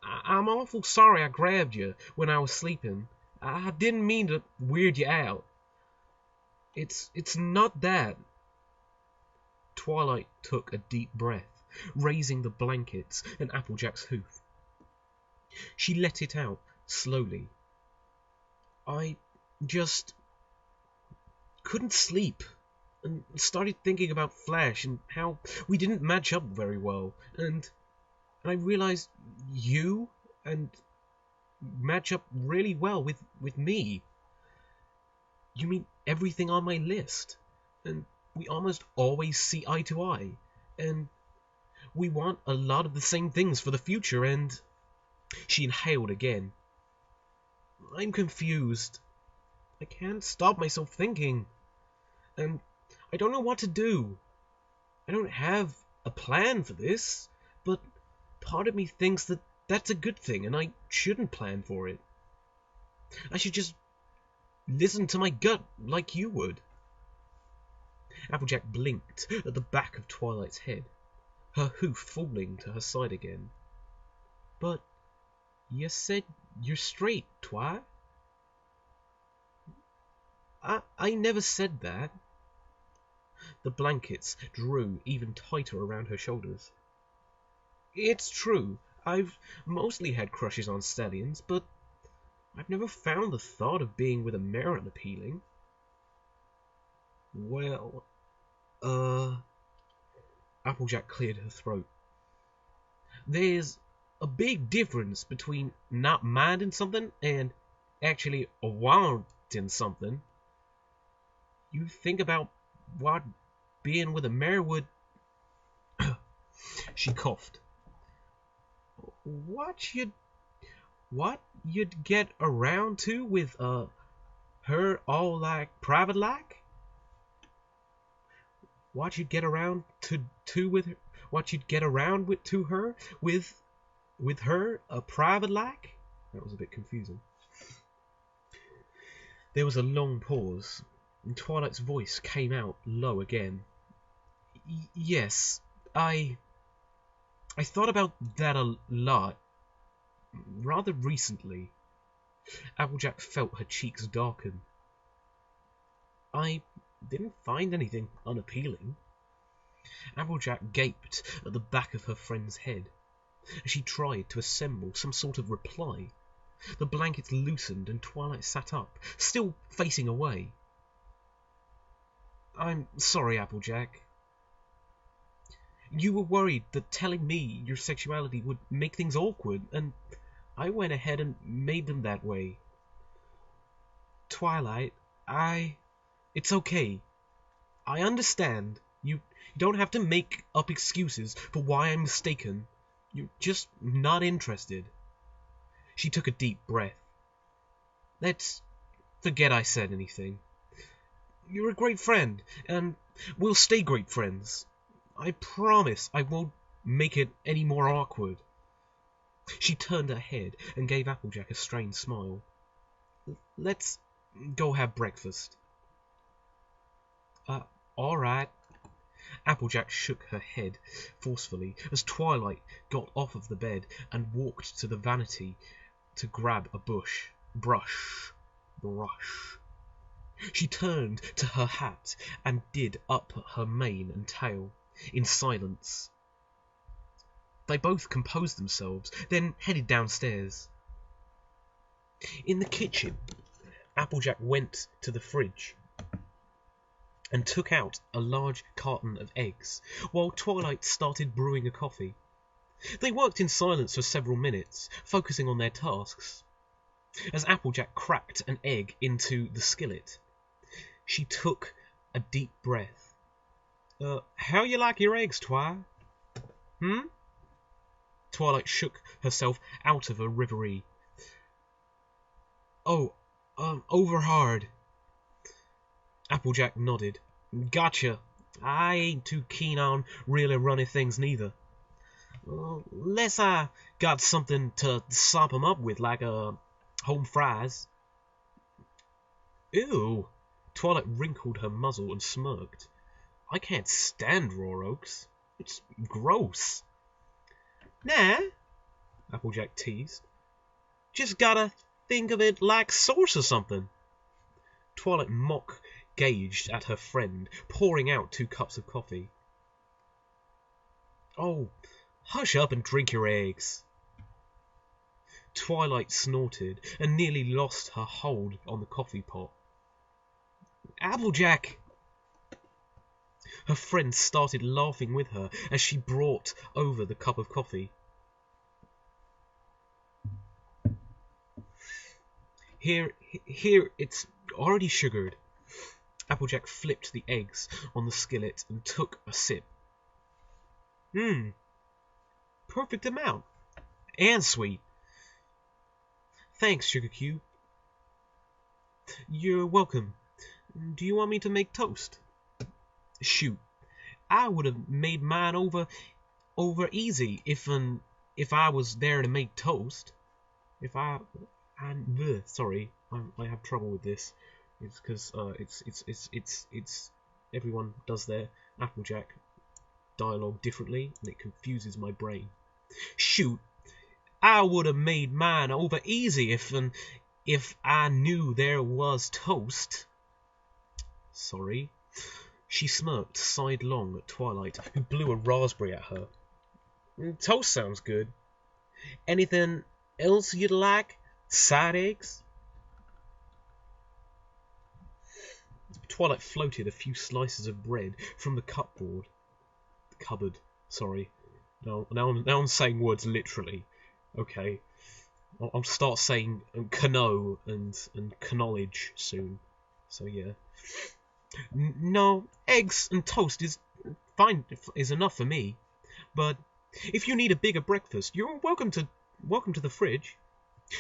I'm awful sorry I grabbed you when I was sleeping. I didn't mean to weird you out. It's not that. Twilight took a deep breath, raising the blankets and Applejack's hoof. She let it out slowly. I just couldn't sleep and started thinking about Flash and how we didn't match up very well, and I realized you and match up really well with me. You mean everything on my list, and we almost always see eye to eye, and we want a lot of the same things for the future, and... She inhaled again. I'm confused. I can't stop myself thinking, and I don't know what to do. I don't have a plan for this, but part of me thinks that that's a good thing, and I shouldn't plan for it. I should just listen to my gut like you would. Applejack blinked at the back of Twilight's head, her hoof falling to her side again. But you said you're straight, Twi. I never said that. The blankets drew even tighter around her shoulders. It's true, I've mostly had crushes on stallions, but I've never found the thought of being with a mare unappealing. Well, Applejack cleared her throat. There's a big difference between not minding something and actually wanting something. You think about what being with a mare would... She coughed. What you'd get around to with her all like private like? What you'd get around to with her? What you'd get around with to her with her a private like? That was a bit confusing. There was a long pause, and Twilight's voice came out low again. Yes, I thought about that a lot, rather recently. Applejack felt her cheeks darken. I didn't find anything unappealing. Applejack gaped at the back of her friend's head as she tried to assemble some sort of reply. The blankets loosened and Twilight sat up, still facing away. I'm sorry, Applejack. You were worried that telling me your sexuality would make things awkward, and I went ahead and made them that way. Twilight, it's okay. I understand. You don't have to make up excuses for why I'm mistaken. You're just not interested. She took a deep breath. Let's forget I said anything. You're a great friend, and we'll stay great friends. I promise I won't make it any more awkward. She turned her head and gave Applejack a strained smile. Let's go have breakfast. All right. Applejack shook her head forcefully as Twilight got off of the bed and walked to the vanity to grab a brush. She turned to her hat and did up her mane and tail in silence. They both composed themselves, then headed downstairs. In the kitchen, Applejack went to the fridge and took out a large carton of eggs, while Twilight started brewing a coffee. They worked in silence for several minutes, focusing on their tasks. As Applejack cracked an egg into the skillet, she took a deep breath. How you like your eggs, Twi? Twilight shook herself out of a reverie. Over hard. Applejack nodded. Gotcha. I ain't too keen on really runny things neither. Unless I got something to sop 'em up with, like home fries. Ew. Twilight wrinkled her muzzle and smirked. I can't stand raw oaks. It's gross. Nah, Applejack teased. Just gotta think of it like sauce or something. Twilight mock-gauged at her friend, pouring out 2 cups of coffee. Oh, hush up and drink your eggs. Twilight snorted and nearly lost her hold on the coffee pot. Applejack! Her friend started laughing with her as she brought over the cup of coffee. Here, it's already sugared. Applejack flipped the eggs on the skillet and took a sip. Perfect amount. And sweet. Thanks, Sugar Cube. You're welcome. Do you want me to make toast? Shoot, I would have made mine over easy if I was there to make toast. Sorry, I have trouble with this. It's because it's everyone does their Applejack dialogue differently, and it confuses my brain. Shoot, I would have made mine over easy if I knew there was toast. Sorry. She smirked sidelong at Twilight, who blew a raspberry at her. Toast sounds good. Anything else you'd like? Side eggs? Twilight floated a few slices of bread from the cupboard. Sorry. Now I'm saying words literally. Okay. I'll start saying cano and knowledge soon. So yeah. No, eggs and toast is fine, is enough for me. But if you need a bigger breakfast, you're welcome to the fridge.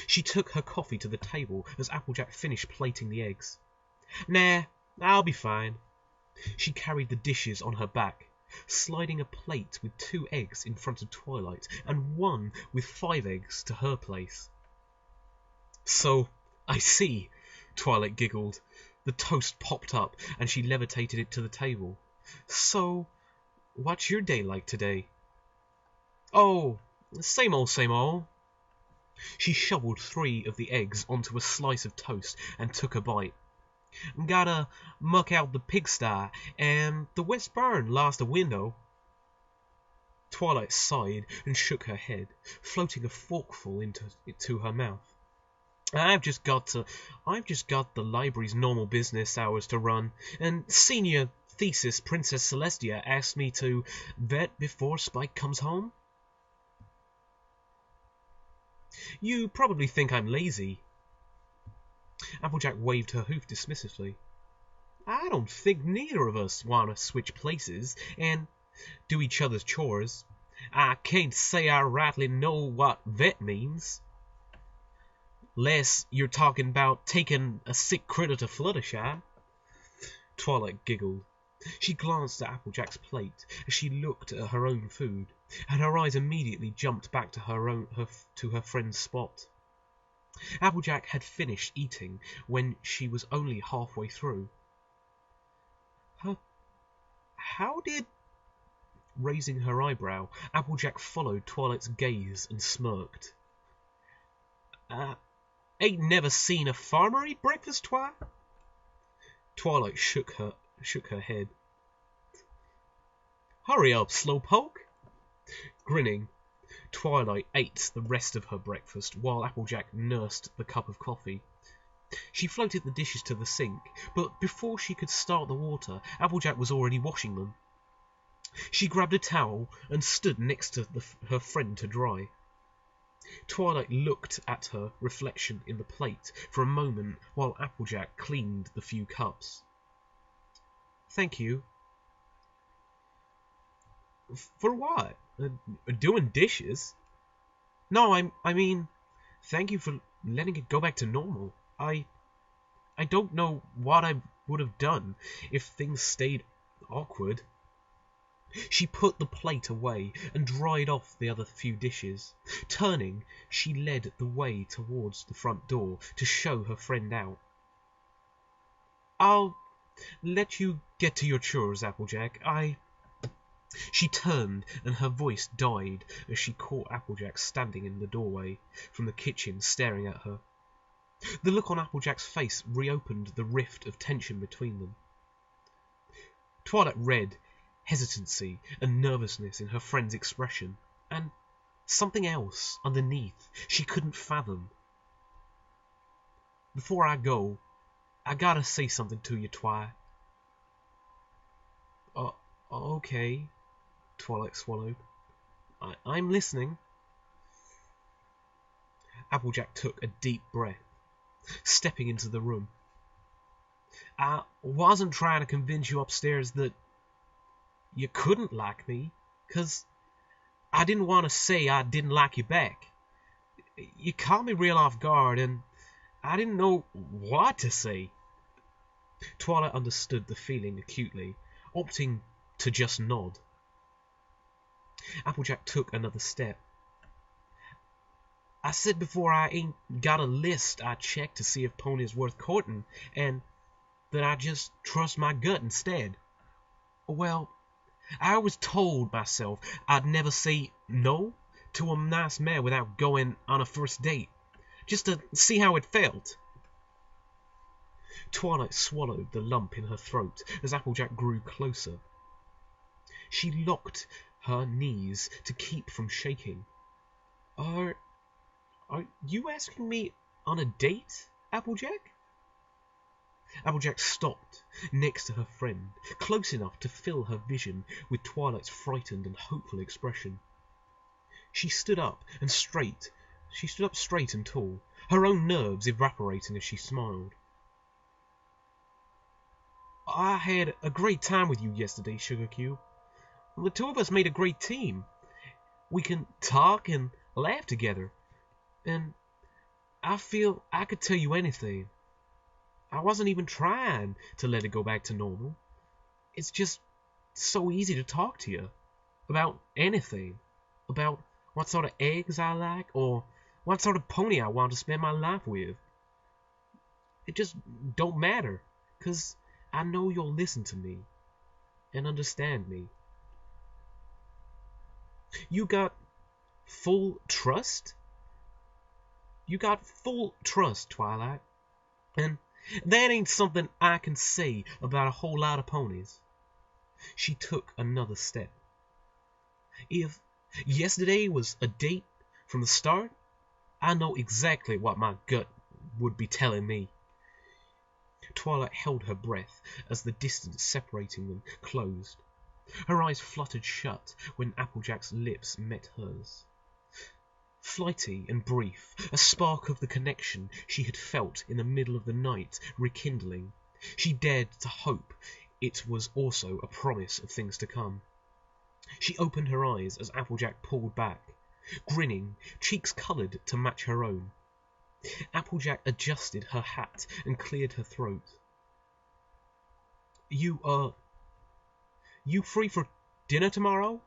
She took her coffee to the table as Applejack finished plating the eggs. Nah, I'll be fine. She carried the dishes on her back, sliding a plate with 2 eggs in front of Twilight and 1 with 5 eggs to her place. So, I see, Twilight giggled. The toast popped up and she levitated it to the table. So, what's your day like today? Oh, same old, same old. She shoveled 3 of the eggs onto a slice of toast and took a bite. Gotta muck out the pigsty, and the west barn lost a window. Twilight sighed and shook her head, floating a forkful into her mouth. I've just got the library's normal business hours to run, and senior thesis Princess Celestia asked me to vet before Spike comes home. You probably think I'm lazy. Applejack waved her hoof dismissively. I don't think neither of us want to switch places and do each other's chores. I can't say I rightly know what vet means. Less you're talking about taking a sick critter to Fluttershy. Twilight giggled. She glanced at Applejack's plate as she looked at her own food, and her eyes immediately jumped back to her friend's spot. Applejack had finished eating when she was only halfway through. How did... Raising her eyebrow, Applejack followed Twilight's gaze and smirked. Ain't never seen a farmer eat breakfast, Twi? Twilight shook her head. Hurry up, slowpoke. Grinning, Twilight ate the rest of her breakfast while Applejack nursed the cup of coffee. She floated the dishes to the sink, but before she could start the water, Applejack was already washing them. She grabbed a towel and stood next to her friend to dry. Twilight looked at her reflection in the plate for a moment while Applejack cleaned the few cups. Thank you. For what? Doing dishes? No, I mean, thank you for letting it go back to normal. I don't know what I would have done if things stayed awkward. She put the plate away and dried off the other few dishes. Turning, she led the way towards the front door to show her friend out. I'll let you get to your chores, Applejack. She turned, and her voice died as she caught Applejack standing in the doorway from the kitchen staring at her. The look on Applejack's face reopened the rift of tension between them. Twilight read hesitancy and nervousness in her friend's expression, and something else underneath she couldn't fathom. "Before I go, I gotta say something to you, Twi." Okay," Twilight swallowed. I'm listening." Applejack took a deep breath, stepping into the room. "I wasn't trying to convince you upstairs that you couldn't like me, 'cause I didn't want to say I didn't like you back. You caught me real off guard, and I didn't know what to say." Twilight understood the feeling acutely, opting to just nod. Applejack took another step. "I said before I ain't got a list I check to see if ponies worth courting, and that I just trust my gut instead. Well, I always told myself I'd never say no to a nice mare without going on a first date, just to see how it felt." Twilight swallowed the lump in her throat as Applejack grew closer. She locked her knees to keep from shaking. Are you asking me on a date, Applejack?" Applejack stopped next to her friend, close enough to fill her vision with Twilight's frightened and hopeful expression. She stood up straight and tall, her own nerves evaporating as she smiled. "I had a great time with you yesterday, Sugar Cube. The two of us made a great team. We can talk and laugh together, and I feel I could tell you anything. I wasn't even trying to let it go back to normal. It's just so easy to talk to you about anything, about what sort of eggs I like, or what sort of pony I want to spend my life with. It just don't matter, 'cause I know you'll listen to me and understand me. You got full trust? You got full trust, Twilight. And that ain't something I can say about a whole lot of ponies." She took another step. "If yesterday was a date from the start, I know exactly what my gut would be telling me." Twilight held her breath as the distance separating them closed. Her eyes fluttered shut when Applejack's lips met hers. Flighty and brief, a spark of the connection she had felt in the middle of the night rekindling, she dared to hope it was also a promise of things to come. She opened her eyes as Applejack pulled back, grinning, cheeks coloured to match her own. Applejack adjusted her hat and cleared her throat. You free for dinner tomorrow?"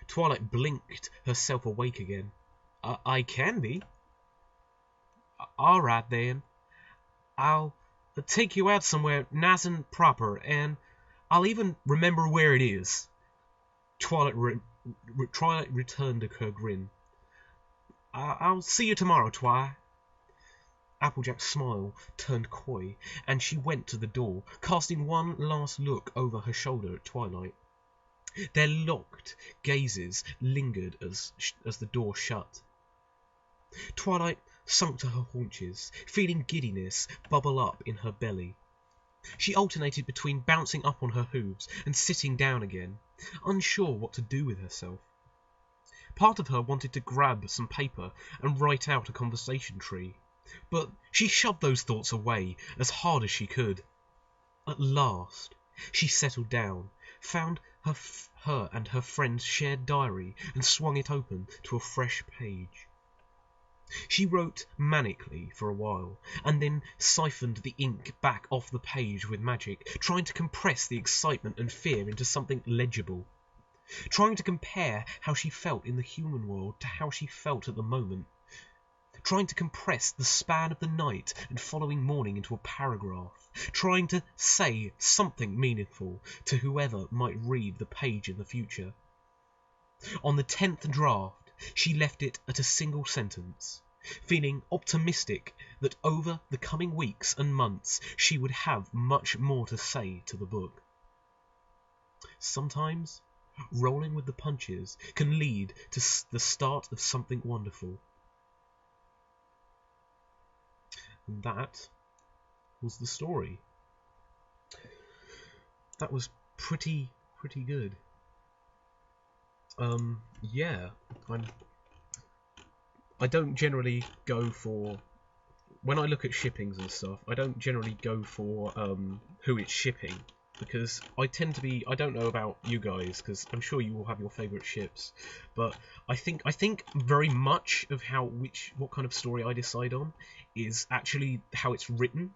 Twilight blinked herself awake again. I can be." "All right, then. I'll take you out somewhere nice and proper, and I'll even remember where it is." Twilight returned her grin. I'll see you tomorrow, Twi." Applejack's smile turned coy, and she went to the door, casting one last look over her shoulder at Twilight. Their locked gazes lingered as the door shut. Twilight sunk to her haunches, feeling giddiness bubble up in her belly. She alternated between bouncing up on her hooves and sitting down again, unsure what to do with herself. Part of her wanted to grab some paper and write out a conversation tree, but she shoved those thoughts away as hard as she could. At last, she settled down, found her and her friend's shared diary, and swung it open to a fresh page. She wrote manically for a while, and then siphoned the ink back off the page with magic, trying to compress the excitement and fear into something legible, trying to compare how she felt in the human world to how she felt at the moment, trying to compress the span of the night and following morning into a paragraph, trying to say something meaningful to whoever might read the page in the future. On the 10th draft, she left it at a single sentence, feeling optimistic that over the coming weeks and months she would have much more to say to the book. Sometimes, rolling with the punches can lead to the start of something wonderful. And that was the story. That was pretty good. Yeah, I don't generally go for, when I look at shippings and stuff, I don't generally go for who it's shipping, because I tend to be, I don't know about you guys, because I'm sure you all have your favourite ships, but I think very much of what kind of story I decide on is actually how it's written.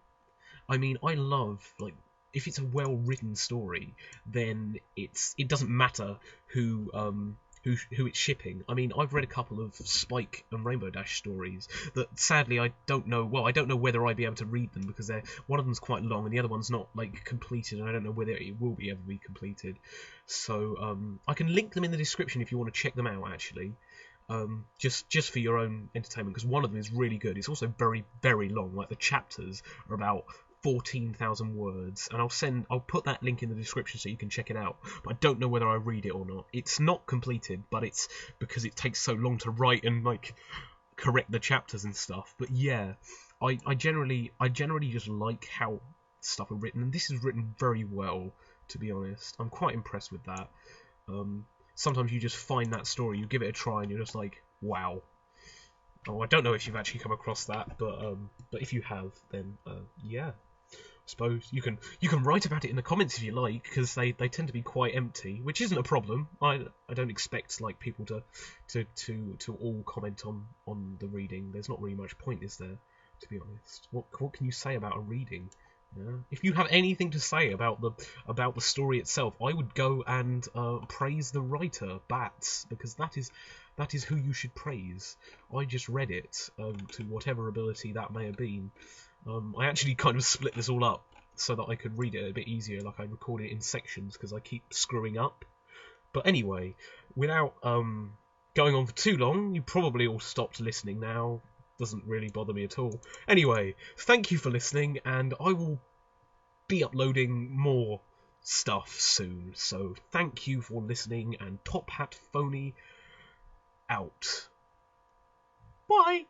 I mean, I love, like, if it's a well-written story, then it doesn't matter who it's shipping. I mean, I've read a couple of Spike and Rainbow Dash stories that sadly I don't know whether I'd be able to read them, because one of them's quite long and the other one's not like completed, and I don't know whether it will ever be completed. So I can link them in the description if you want to check them out, actually. Just for your own entertainment, because one of them is really good. It's also very, very long. Like, the chapters are about 14,000 words, and I'll put that link in the description so you can check it out. But I don't know whether I read it or not. It's not completed, but it's because it takes so long to write and like correct the chapters and stuff. But yeah, I generally just like how stuff are written, and this is written very well, to be honest. I'm quite impressed with that. Sometimes you just find that story, you give it a try, and you're just like, wow. Oh, I don't know if you've actually come across that, but if you have, then yeah. I suppose you can write about it in the comments if you like, because they tend to be quite empty, which isn't a problem. I don't expect like people to all comment on the reading. There's not really much point, is there? To be honest, what can you say about a reading? Yeah. If you have anything to say about the story itself, I would go and praise the writer, Bats, because that is who you should praise. I just read it to whatever ability that may have been. I actually kind of split this all up so that I could read it a bit easier. Like, I recorded it in sections because I keep screwing up. But anyway, without going on for too long, you probably all stopped listening now. Doesn't really bother me at all. Anyway, thank you for listening, and I will be uploading more stuff soon. So thank you for listening, and Top Hat Phony out. Bye!